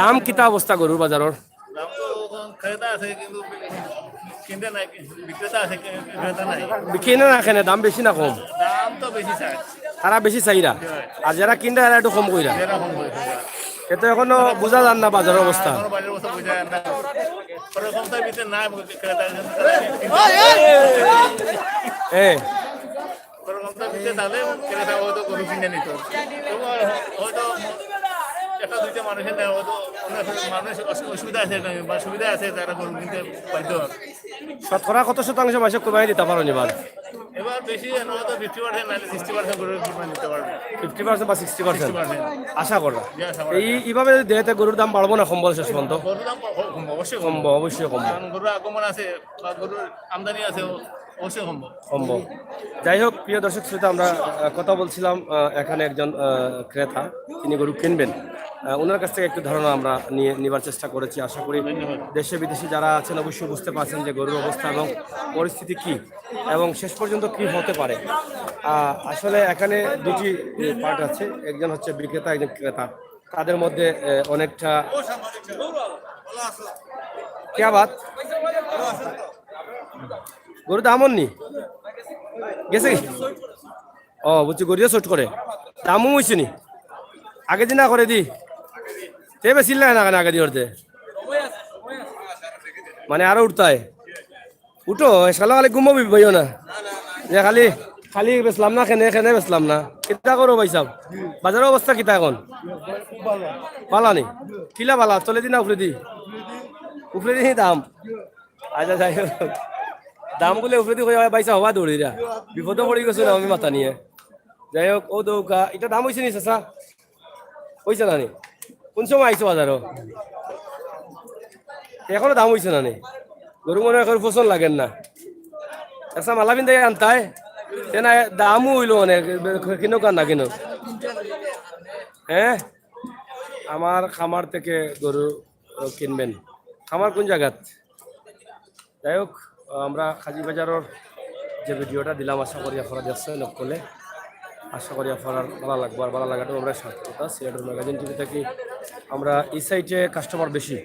দাম কিতা অবস্থা গরুর বাজারের? কিনে না কেনে? দাম বেশি না কম? তারা বেশি চাইরা, আর যারা কিনতে এরা একটু কম কইরা। কিন্তু এখনো বোঝা যান না বাজারের অবস্থা। একটা দুইটা মানুষের মানুষ অসুবিধা আছে বা সুবিধা আছে যারা গরু কিনতে বাধ্য। শতকরা কত শতাংশ মাসে কোরবানি দিতে পারো এবার? এবার বেশি হয়তো 50% নাহলে 60% গরুর কোরবানি দিতে পারবে। 50% বা 60% আশা করো। এইভাবে দেহতে গরুর দাম বাড়বো না কমবো? শেষ পর্যন্ত গরুর দাম অবশ্যই কমবো, অবশ্যই কমবো। কারণ গরুর আগমন আছে বা গরুর আমদানি আছে, অবশ্যই কমবো। যাই হোক প্রিয় দর্শক শ্রোতা, আমরা কথা বলছিলাম এখানে একজন ক্রেতা, তিনি গরু কিনবেন। ওনার কাছ থেকে একটু ধারণা আমরা নেবার চেষ্টা করেছি। আশা করি দেশে বিদেশে যারা আছেন অবশ্যই বুঝতে পারছেন যে গরুর অবস্থা এবং পরিস্থিতি কি এবং শেষ পর্যন্ত কি হতে পারে। আসলে এখানে দুটি পার্ট আছে, একজন হচ্ছে বিক্রেতা, একজন ক্রেতা। তাদের মধ্যে অনেকটা क्या बात গরু দাম নি গেছে ও বুঝছি গড়িয়ে চোট করে দামও হয়েছে নি আগে দিন না করে দি তে বেশিল না কেন আগে দিয়ে উঠতে মানে আরো উঠতায় উঠো সালা খালি ঘুমাবি ভাইও না যে খালি খালি বেসলাম না খেনে খেনে বেসলাম না কিতা করো ভাই সাহেব বাজারের অবস্থা কিতা এখন পালা নি কিলা পালা চলে দি না উপরে দি দাম আচ্ছা যাই হোক দাম বলে উপরে দি বাইসা হওয়া দৌড়িরা বিপদে পড়ে গেছো না আমি মাথা নিয়ে যাই হোক ও দৌকা এটা দাম হয়েছে নি চাচা হয়েছে না নি কোন সময় আইসো বাজারও এখনো দাম হয়েছে না নি গরু মনে এখন পছন্দ লাগেন না আচ্ছা মালা বিন্দা আনতায় না দামও হইলো অনেক কিনো কান না কিনো হ্যাঁ আমার খামার থেকে গরু কিনবেন খামার কোন জায়গাত যাই হোক আমরা কাজী বাজারের যে ভিডিওটা দিলাম আশা করি আপনারা দেখছেন লোক করলে আশা করি আপনার ভালো লাগবে আর ভালো লাগাটাও আমরা সার্থকতা সিলেটের ম্যাগাজিন টিভি থেকে আমরা এই সাইডে কাস্টমার বেশি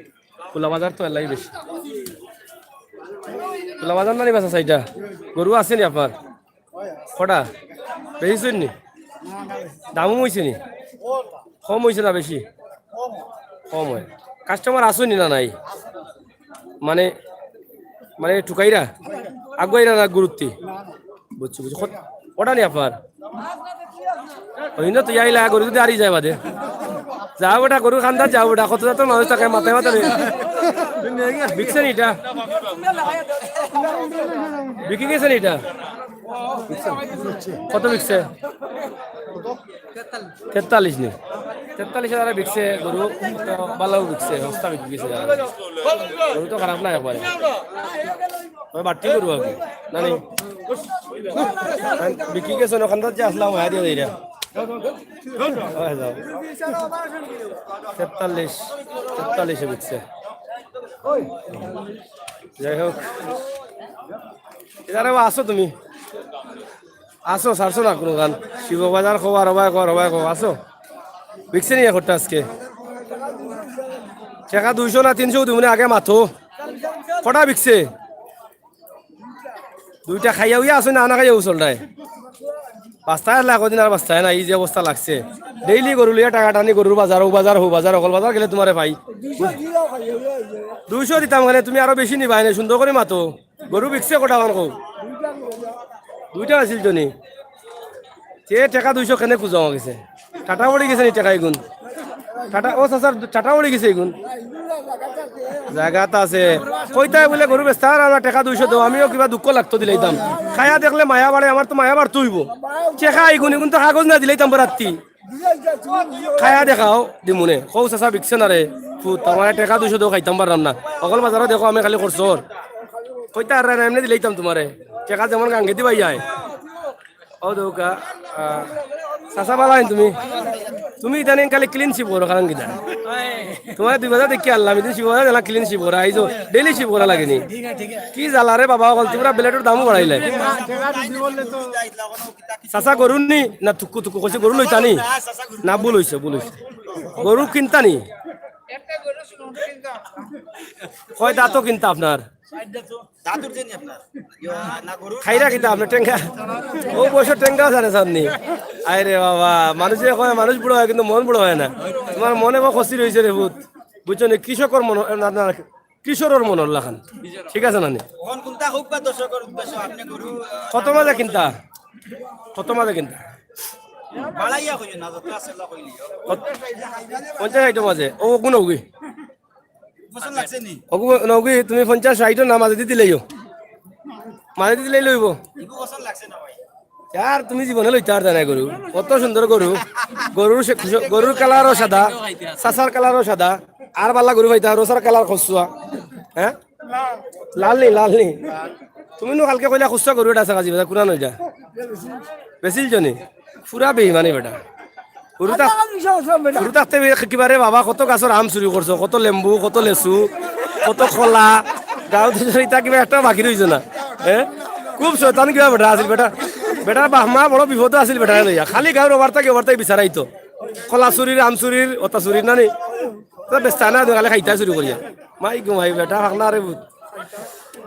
খোলা বাজার তো এলাই বেশি খোলা বাজার না নিবাসা সাইডটা গরু আছে নি আপনার কটা বেশি নি দামও হয়েছে নি কম হয়েছে না বেশি কম হয় কাস্টমার আসুনি না নাই মানে মানে টুকাইরা আগুয়াইরা না গুরুত্ব বুঝছি বুঝছি ওটা নি আপনার ওই না তুই আইলা গরু যদি আরি যায় বাদে যাও বেটা গরু খান্দা যাও বেটা কত তো মানুষ থাকে মাথায় মাথায় বিকছেন এটা বিকি গেছেন এটা কত বিকছে 43 নি 43,000 বিকছে গরু তো ভালো বিকছে সস্তা বিকি গেছে গরু তো খারাপ না একবারে ওই বাড়তি গরু আর কি না নেই বিকি গেছে ওখানটা যে আসলাম হ্যাঁ দিয়ে দিই 43 বিকছে যাই হোক এদারে আসো তুমি আসো সারছো না কোনো গান শিববাজার খবর হবাই কর আসো বিকছে নি একটা আজকে টাকা 200 না 300 তুমি আগে মাথো কটা বিকছে দুইটা খাইয়া উইয়া আসো না খাইয়া চলটায় পাঁচটায় লাখ দিন আর পাঁচটায় না এই যে অবস্থা লাগছে ডেইলি গরু লিয়া টাকা টানি গরুর বাজার ও বাজার অকল বাজার গেলে তোমারে ভাই 200 দিতাম মানে তুমি আরো বেশি নিবা এনে সুন্দর করে মাতো গরু বিকছে কটা মান কও দুইটা আছিল জনি সে টাকা 200 কেনে খুঁজা গেছে টাটা পড়ে গেছে নি টাকা এগুন টাটা ও স্যার টাটা পড়ে গেছে এগুন জায়গাটা আছে কইতাই বলে গরু বেচতা আর টাকা 200 দাও আমিও কিবা দুঃখ লাগতো দিলাইতাম খায়া দেখলে মায়া বাড়ে আমার তো মায়া বাড়তো হইব টাকা এগুন তো কাগজ না দিলাইতাম রাত্রি খায়া দেখাও দিমুনে কৌ চাচা বিকছে না রে ফুট তোমার টাকা 200 দাও খাইতাম পারলাম না অকল বাজারও দেখো আমি খালি খরচর কইতা আর এমনি দিলাইতাম তোমারে টাকা যেমন গাঙ্গে দিবাই যায় ও দৌকা চাচা পালাই তুমি ইদানিং খালি ক্লিনশিপ করো কারণ কিনা তোমার 2000 দেখি আল্লাহ আমি শিবরা জ্বালা ক্লিনশিপ করা আইজো ডেইলি শিব করা লাগেনি কি জ্বালা রে বাবা অকল তোমরা বেলেটের দামও বাড়াইলে চাচা গরু নি না থুকু কইছে গরু লইতানি না ভুল হইছে গরু কিনতানি কয় দাঁতও কিনতা আপনার খাইরা কিতা আপনার টেঙ্গা ও বছর টেঙ্গাও জানে সামনি আরে বাবা মানুষে কয় মানুষ বুড়ো হয় কিন্তু মন বুড়ো হয় না তোমার মনে বা খসি রয়েছে রে ভূত বুঝছো নি কৃষকর মন কিশোরের মন লাখান ঠিক আছে না কত মাঝে কিনতা 50 আইটেম আছে ও কোন ওগি নৌকি তুমি 50-60 না মাঝে দিতে লইও লইব यार তুমি জীবনে লইতে আর জানা গরু কত সুন্দর গরুর কালারও সাদা সাসার কালারও সাদা আর বালা গরু পাইতা রসার কালার খসুয়া হ্যাঁ লাল নি তুমি নো কালকে কইলা খসুয়া গরু এটা আছে কাজী বাজার কুরান হইতা বেশিল জনি পুরা বেইমানি বেটা গরু থাকতে কিবারে বাবা কত গাছের আম চুরি করছো কত লেম্বু কত লেচু কত কলা গাঁও ইতা কিবা একটা বাকি রইছে না হ্যাঁ খুব শয়তান কিবা বেটা আছিল বেটার বাহমা বড় বিপদ আছিল বেটা লইয়া খালি গাঁর ওভারটাকে বিচারাইতো কলা চুরির আম চুরির অতা চুরির নানি বেস্তা না কালে খাইতা চুরি করিয়া মাই ঘুমাই বেটা ভাগনা রে বুত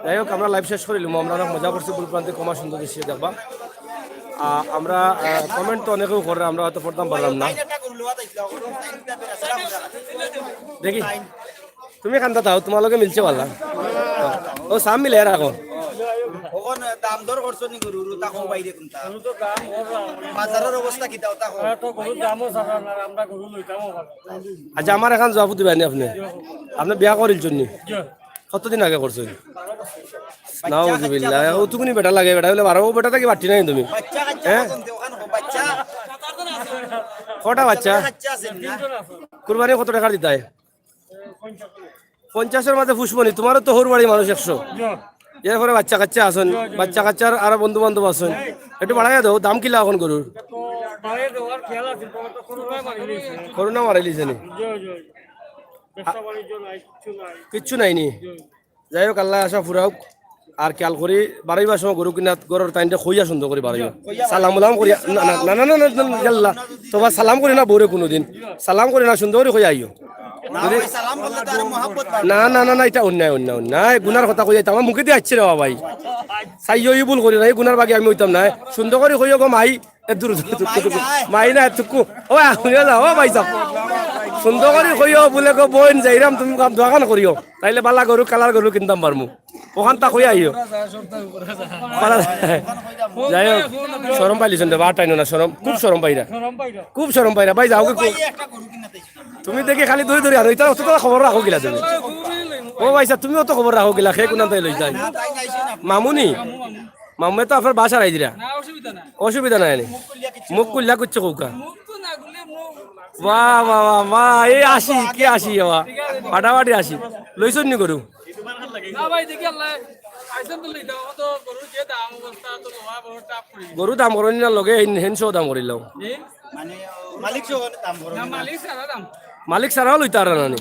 যাই হোক আমরা লাইভ শেষ করিলাম আমরা অনেক মজা করছি বুল প্রান্তে কমা সুন্দর দৃশ্য দেখবা আমরা কমেন্ট তো অনেকেও করে, আমরা হয়তো পড়তাম পারলাম না। দেখি তুমি খান্তা তাও তোমালোকে মিলছে পারলাম ও সাম মিলে এর এখন ওখন দাম দর করছো নি গরুর তাকো বাইরে কোনটা বাজারের অবস্থা কি দাও তাকো আচ্ছা আমার এখন জবাব দিবেন আপনি, আপনি বিয়া করিল জন্যে কতদিন আগে করছেন? নাউজুবিল্লাহ, ও তুমি বেটা লাগে, বেটা বলে বারো বেটা থেকে বাটি নাই তুমি, বাচ্চা কাচ্চা হ্যাঁ কোনতে ওখান বাচ্চা কটা বাচ্চা? বাচ্চা আছে না কুরবানি কত টাকা দিতে? 50-এর মাঝে ফুসবনি, তোমারও তো হর বাড়ি মানুষ 100, এরপরে বাচ্চা কাচ্চা আসেন, বাচ্চা কাচ্চার আরো বন্ধু বান্ধব আসেন, একটু বাড়াই দাও। দাম কিলা এখন গরুর? করোনা মারাইলিছে নি, কিচ্ছু নাইনি। যাই হোক আল্লাহ আশা ফুরাও আর খেয়াল করি বাড়াইবার সময় গরু কিনা গরুর টাইমটা খইয়া সুন্দর করে বাড়াইও, সালাম উলাম করি না না না না না তোমার সালাম করি না বউরে কোনোদিন, সালাম করি না সুন্দর করে কই আইও। সালাম বললে তো আর মহব্বত না না না না এটা অন্যায় অন্যায় অন্যায়, গুনার কথা কই আমার মুখে দিয়ে আসছে রে বাবা ভাই, চাইও ই ভুল করি না, এই গুনার বাকি আমি হইতাম না, সুন্দর করে কইও গো মাই দূর মাই না তুকু ও শুনে যাও ও ভাই যাও, সুন্দর করে কইও বলে গো বোন যাইরাম তুমি দোকান করিও, তাইলে বালা গরু কালার গরু কিনতাম পারমু, ওখান তা কই আইও। যাই হোক শরম পাইলিছেন রে বাটাই না, শরম খুব শরম পাইরা, খুব শরম পাইরা ভাই যাও একটা গরু কিনাতে তুমি দেখি খালি ধরে ধরে আনো, এটা অত খবর রাখো গিলা তুমি, ও ভাইসা তুমিও তো খবর রাখো গিলা, সে কোনাতে লই যায় তাই নাইছে না মামুনি মামুয়ে তো আপনার বাসা রাই দিরা, অসুবিধা নাই নি মুখ কুল্লা করছে কৌকা, বাহ বাহ বাহ বাহ, এই আসি কি আসি বাবা ফাটাফাটি আসি লইছন নি গরু? গরু দাম করেন না লগে হেনশো দাম করিল, মানে মালিক সহ দাম বড় মালিক ছাড়াও লইতে পারেন না,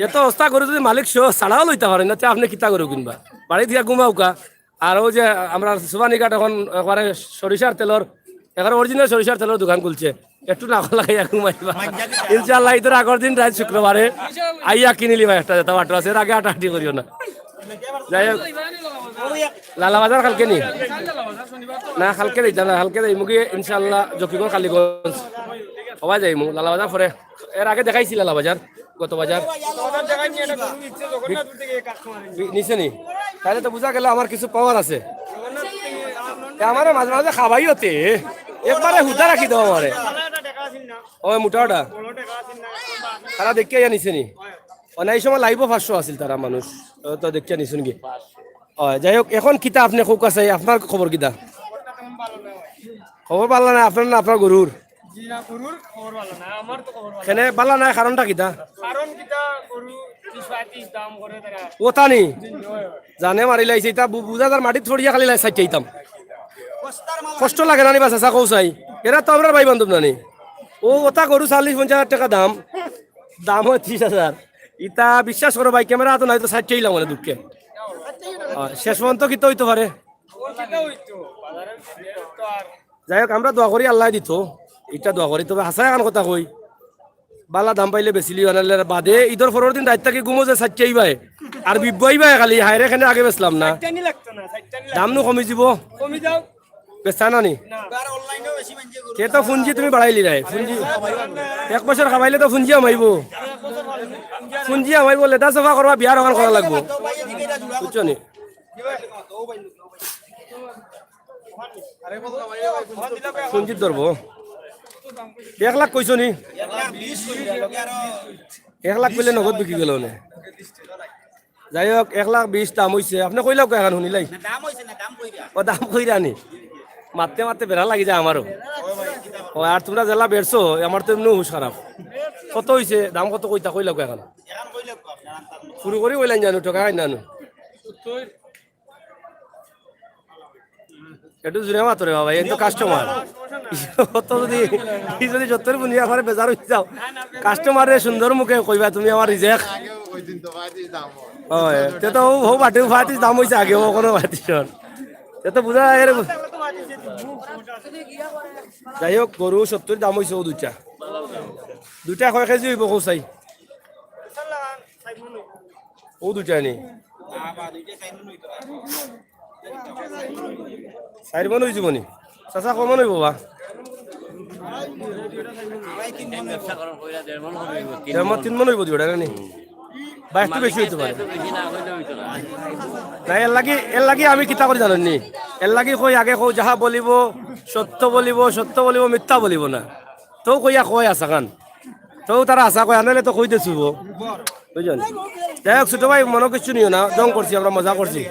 এত অবস্থা করে যদি মালিক ছাড়াও লইতে পারেন না, আপনি কিতা গরু কিনবা? বাড়ি থেকে ঘুমাওকা। আর ও যে আমরা সুবানিঘাট এখন একবারে সরিষার তেলর এখানে অরিজিনাল সরিষার তেলের দোকান খুলছে, একটু না লাগাইয়া ঘুমাইবা ইনশাআল্লাহ। ঈদের আগের দিন রাত শুক্রবারে আইয়া কিনিলি ভাই একটা যেটা বাটো আছে, এর আগে আটাহাটি করিও না। যাই হোক লালা বাজার কালকে নি না, কালকে দিতা না, কালকে যাই মুগি ইনশাআল্লাহ জকিগঞ্জ কালীগঞ্জ হওয়া যাই মু লালা বাজার পরে, এর আগে দেখাইছি লালা বাজার গত বাজার নিচে নি, তাহলে তো বুঝা গেল আমার কিছু পাওয়ার আছে, আমার মাঝে মাঝে খাবাই হতে একবারে হুদা রাখি দাও আমারে, ও মোটাটা তারা দেখিয়া জানিছে নি, অনেক সময় লাইভও 500 আছিল তারা মানুষ তো দেখিয়া নিছেন কি। যাই হোক এখন কিতা আপনি খুব কাছে আপনার খবর কিতা? খবর পাল্লা না আপনার না আপনার গরুর? কেনে পাল্লা নাই কারণটা কিতা? ওটা নি জানে মারি লাইছে, এটা বুঝা যার মাটিত ছড়িয়া খালি লাই সাইতাম, কষ্ট লাগে না নি বাসা কৌসাই, এরা তো আমরা ভাই বান্ধব নানি। ও ওটা গরু 40-50 টাকা দাম, দাম হয় 30,000, ইটা বিশ্বাস করো ভাই ক্যামেরা তো নাই তো সাইটাইলাম মানে দুঃখে, শেষ পর্যন্ত কি তো হইতে পারে। যাই হোক আমরা দোয়া করি আল্লাহ দিত, এটা দোয়া করি, তবে হাসায় এখন কথা কই বালা দাম পাইলে বেচিলি আনালে বাদে ঈদের পরের দিন রাত থেকে ঘুমো যে সাইটাই ভাই আর বিবাই ভাই খালি হাইরে এখানে আগে বেচলাম না, দাম নো কমি যাব বেচা না নি কে তো ফুঞ্জি তুমি বাড়াইলি নাই, ফুঞ্জি 1 বছর খাবাইলে তো ফুঞ্জি আমাইব, ফুঞ্জি আমাইব লেদা চফা করবা বিয়ার ওখান করা লাগবো বুঝছো নি। ফুঞ্জিত ধরবো 1 লাখ কইছো নি, 1 লাখ পেলে নগদ বিক্রি গেল নে। যাই হোক 1,20,000 দাম হয়েছে, আপনি কইলাও এখন শুনিলাই ও দাম কইরা নি মারতে মারতে বেড়া লাগি যায় আমারও। ও আর তোমরা জেলা বেরছো আমার তো এমনি হুশ খারাপ, কত হয়েছে দাম কত কইতা কইলাও এখন শুরু করি কইলেন জানো টাকা হয় না একটু জুড়ে মাত্র বাবা, এই তো কাস্টমার যদি যত্তর বুনিয়া আমার বেজার হয়ে যাও, কাস্টমারে সুন্দর মুখে কইবা তুমি আমার রিজেক্ট হয়, তে তো ও বাটি ফাটিস দাম হয়েছে আগে ও কোনো বাটিস তে তো বুঝা। যাই হোক গরু 70 দাম হয়েছে, ও দুইটা কয় কেজি হইব কৌসাই? ও দুইটা নি চাৰি মন হৈ যাব নি চাচা কমন হইব বা দেড় মন 3 মন হইব দুইটা নি বা একটু বেশি হইতে পারে না এর লাগি আমি কিতা করে জানেন নি এর লাগি কই আগে কই যাহা বলিব সত্য বলিব মিথ্যা বলিব না তো কইয়া কয় আশা খান তো তারা আশা কয় আনালে তো কই দেছুব বুঝলেন যাই হোক ছোট ভাই মনে কিছু নিও না দং করছি আমরা মজা করছি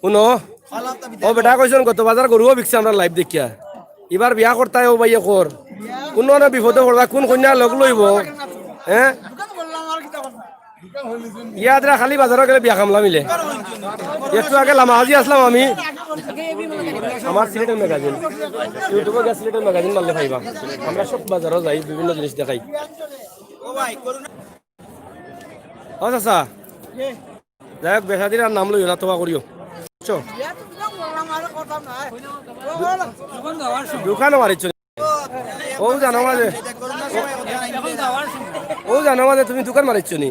শুনো ও বেটা কইছেন গত বাজার গরুও বিকছে আমরা লাইভ দেখিয়া এবার বিয়া করতাই ও ভাইয়া কর কোন না বিপদে পড়বা কোন কন্যা লগ লইব হ্যাঁ ইয়াদরা খালি বাজারে গেলে বিয়া খামলা মিলে একটু আগে লামাহাজি আসলাম আমি আমার সিলেটের ম্যাগাজিন ইউটিউবে গিয়ে সিলেটের ম্যাগাজিন মারলে পাইবা আমরা সব বাজারও যাই বিভিন্ন জিনিস দেখাই ও চাচা যাই হোক বেসাদির আর নাম লইও না তোবা করিও বুঝছো দোকানও মারিচ্ছ ও জানো মাঝে তুমি দোকান মারিচ্ছ নি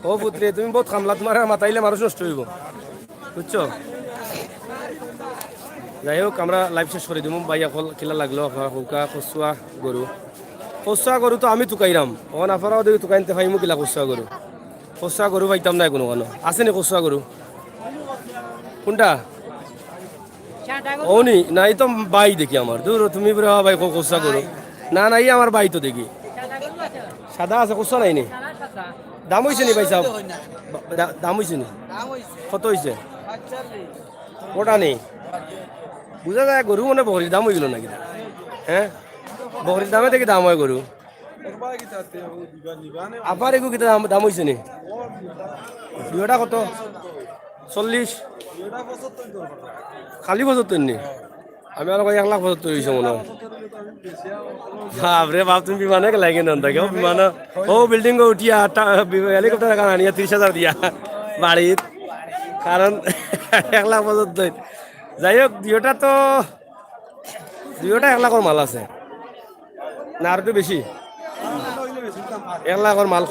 ও পুত্রে তুমি বহুত খামলা তোমার মাতাইলে মানুষ নষ্ট হইব বুঝছো যাই হোক আমরা লাইভ শেষ করে দিব বাইয়া কল কিলা লাগলো হুকা খসুয়া গরু তো আমি তুকাইরাম ও নাফারাও দেখি তুকাইনতে পাইমু কিলা খসুয়া গরু পাইতাম না কোনো আছে নি খসুয়া গরু কোনটা ও নি নাই তো বাই দেখি আমার দূর তুমি বলে ভাই খসুয়া গরু না নাই আমার বাই তো দেখি সাদা আছে খসুয়া নাই নি দাম হয়েছে নি ভাই সাহেব দাম হয়েছে নি কত হয়েছে ওটা নেই বুঝা যায় গরু মানে বকরির দাম হয়ে গেল নাকি হ্যাঁ বকরির দামে দেখি দাম হয় গরু আবার এগু কিতা দাম হয়েছে নি দুটা কত 40 খালি 75 নি আমি আর 1,75,000 হয়েছে মনে হয় বাপরে বাপ তুমি বিমানে লাগে না থাকে বিমান ও বিল্ডিং উঠিয়া হেলিকপ্টার কারণ আনিয়া 30,000 দিয়া বাড়ির কারণ 1,75,000 যাই হোক দুইটা 1,00,000 মাল আছে না আর একটু বেশি 1,00,000 মাল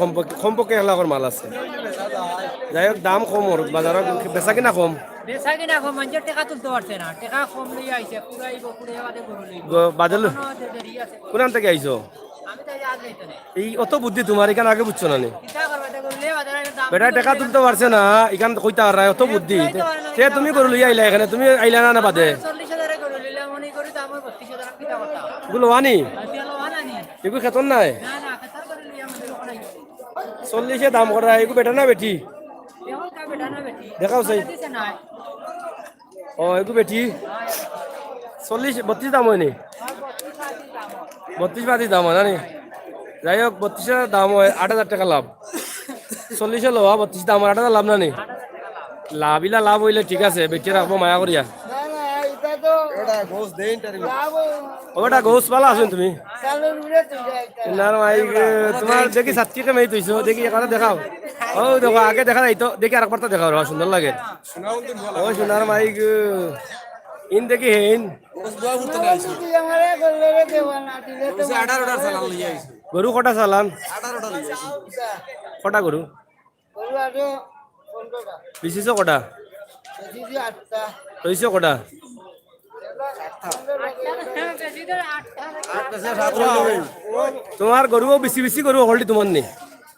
কমপক্ষে 1,00,000 মাল আছে যাই হোক দাম কম ওর বাজারত বেচা কিনা কম মানুষের টাকা তুলতে পারছে না টাকা কম লইয়া আইছে পুরাইব পুরাইয়া বাদে গরু লইব বাজার কোন থেকে আইছো আমি তাই আজ যাইতে না এই অত বুদ্ধি তোমার এখানে আগে বুঝছো না নি কিতা করবা তে গরু লইয়া বাজারে দাম বেটা টাকা তুলতে পারছে না এখান কইতা আর অত বুদ্ধি তে তুমি গরু লইয়া আইলা এখানে তুমি আইলা না বাদে 40,000 এর গরু লইলা মনে করি দাম 32,000 কিতা কথা এগুলো আনি আমি আলো আনানি এগুলো খেতন নাই না না কাতার করে লইয়া আমাদের ওখানে 40 দাম করা এগুলো বেটা না বেটি এখন কা বেটা না বেটি দেখাও সেই দিছে না ও এগুলো বেটি 40 32 দাম হয় নি 32 দাম হয় না নি যাই হোক 32 দাম হয় 8,000 টাকা লাভ 40 লওয়া 32 দাম 8,000 লাভ না নি লাভ হইলে ঠিক আছে বেটি রাখবো মায়া করিয়া ওটা গোস পালা আছেন তুমি তোমার দেখি সাতটিকে মেয়ে তুইছো দেখি এখানে দেখাও ও দেখো আগে দেখা যাই তো দেখি আরেকবার তো দেখাও সুন্দর লাগে ও সোনার মাইক ইন দেখি হেন গরু কটা চালান কটা গরু বিচিছ কটা তৈছ কটা তোমার গরু বেশি গরু হলটি তোমার নেই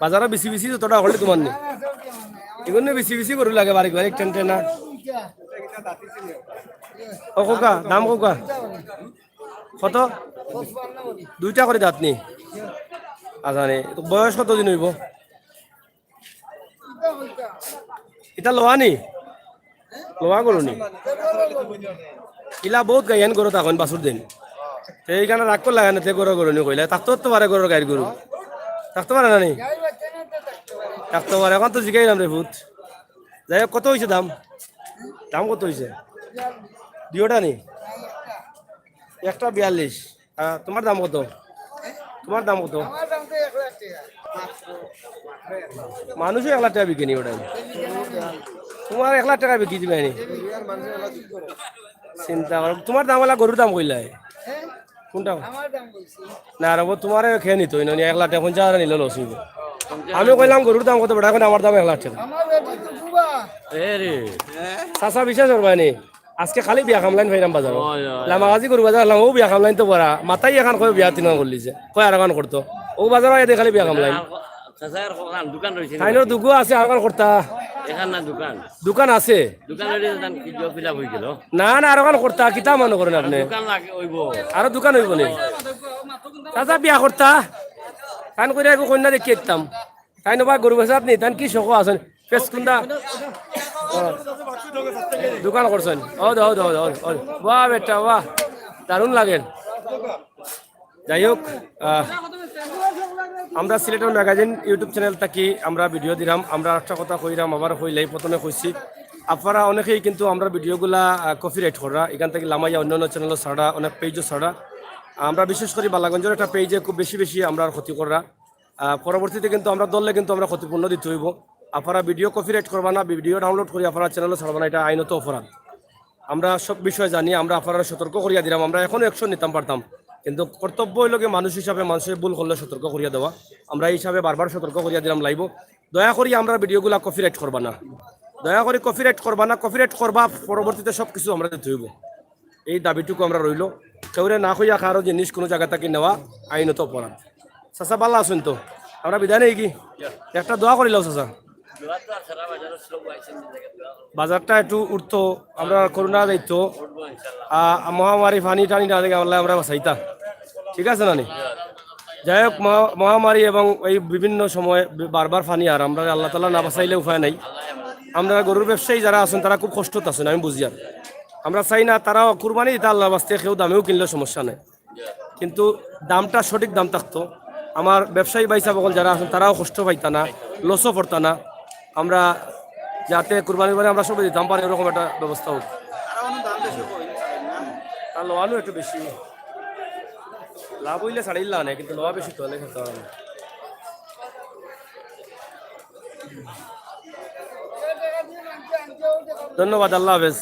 বাজারে বেশি যতটা হলটি তোমার নেই এগুলো বেশি গরু লাগে বাড়ি বাড়ি টেন না ও কোকা দাম কোকা কত দুইটা করে দাঁত নি আচ্ছা নে বয়স কত দিন হইব এটা লোয়া নি লোয়া গরু নি ইলা বহুত গাইয়ান গরু তখন বাছুর দিন সেইখানে রাগ করলে লাগানো তে গরু নি কইলে থাকতে তো পারে গরুর গাড়ির গরু থাকতে পারে না নি থাকতে পারে এখন তো জিগাইলাম রে ভূত যাই হোক কত হয়েছে দাম কত হয়েছে দুইটা নি একটা 42 তোমার দাম কত মানুষও 1,00,000 টাকা বিকে নি ওটাই তোমার 1,00,000 টাকা বিকি দিবে নি চিন্তা করো তোমার দাম হলে গরুর দাম কইলাই কোনটা না আর তোমার খেয়ে নিত 1,00,000 টাকা 50,000 নিলে লস হইব আমি কইলাম গরুর দাম কত বেটা এখন আমার দাম 1,00,000 টাকা চাচা বিশ্বাস করবা নি আজকে খালি বিয়া খামলাইন ভাইরাম বাজার লামাগাজি গরু বাজার হলাম ও বিয়া খামলাইন তো বড়া মাথাই এখন কয় বিয়া তিন করলিছে কয় আর এখন করতো ও বাজার এতে খালি বিয়া খামলাইন দোকান রয়েছে তাইনোর দুগু আছে আর এখন করতা এখান না দোকান দোকান আছে দোকান দান কি জব ফিল আপ হয়ে গেল না না আর এখন করতা কিতা মনে করেন আপনি দোকান লাগে হইব আরো দোকান হইব নি চাচা বিয়া করতা তান করে একো কন্যা দেখি একতাম তাই নবা গরু বেচা আপনি তান কি শখ আছেন পেস কুন্দা দোকান করছেন বাহ বেটা বাহ দারুণ লাগে যাই হোক আমরা সিলেটের ম্যাগাজিন ইউটিউব চ্যানেল থাকি আমরা ভিডিও দিলাম আমরা একটা কথা কইরাম আবার কইলাই প্রথমে কইছি আপনারা অনেকেই কিন্তু আমরা ভিডিওগুলা কপিরাইট করা এখান থেকে লামাইয়া অন্যান্য চ্যানেলও ছাড়া অনেক পেজও ছাড়া আমরা বিশেষ করে বালাগঞ্জের একটা পেজে খুব বেশি বেশি আমরা ক্ষতি করা পরবর্তীতে কিন্তু আমরা দললে কিন্তু আমরা ক্ষতিপূর্ণ দিতে হইব আপনারা ভিডিও কপিরাইট করবা না ভিডিও ডাউনলোড করি আপনারা চ্যানেলও ছাড়বা না এটা আইনত অপরাধ আমরা সব বিষয় জানি আমরা আপনারা সতর্ক করিয়া দিলাম আমরা এখনো অ্যাকশন নিতাম পারতাম কিন্তু কর্তব্য হইল মানুষ হিসাবে মানুষের ভুল করলে সতর্ক করিয়া দেওয়া আমরা এই হিসাবে বারবার সতর্ক করিয়া দিলাম লাইব দয়া করি আমরা ভিডিওগুলা কপিরাইট করবা না দয়া করে কপিরাইট করবা না কপিরাইট করবা পরবর্তীতে সব কিছু আমরা দিতে হইব এই দাবিটুকু আমরা রইল কেউরে না কইয়া কারো জিনিস কোনো জায়গা থেকে নেওয়া আইনত অপরাধ চাচা ভালো আছেন তো আমরা বিদায় নেই কি একটা দোয়া করিলাম চাচা বাজারটা একটু উঠতো আমরা করোনা দায়িত্ব মহামারী পানি টানি না দেখে আমরা বাঁচাইতা ঠিক আছে নানি যাই হোক মহামারী এবং এই বিভিন্ন সময় বারবার পানি আর আমরা আল্লাহ তালা না বাঁচাইলে উপায় নাই আমরা গরুর ব্যবসায়ী যারা আছেন তারা খুব কষ্টত আছেন আমি বুঝি আর আমরা চাই না তারাও কুরবানি দিতে আল্লাহ বাঁচতে কেউ দামেও কিনলে সমস্যা নেই কিন্তু দামটা সঠিক দাম থাকতো আমার ব্যবসায়ী বাইসা বকল যারা আছেন তারাও কষ্ট পাইতা না লসও পড়তা না আমরা যাতে কুরবানির পরে আমরা সবাই দিতাম পারি এরকম একটা ব্যবস্থা হোক তার লোয়ানো একটু বেশি লাভ হইলে ছাড়িল্লা নেই কিন্তু লোয়া বেশি তো ধন্যবাদ আল্লাহ হাফেজ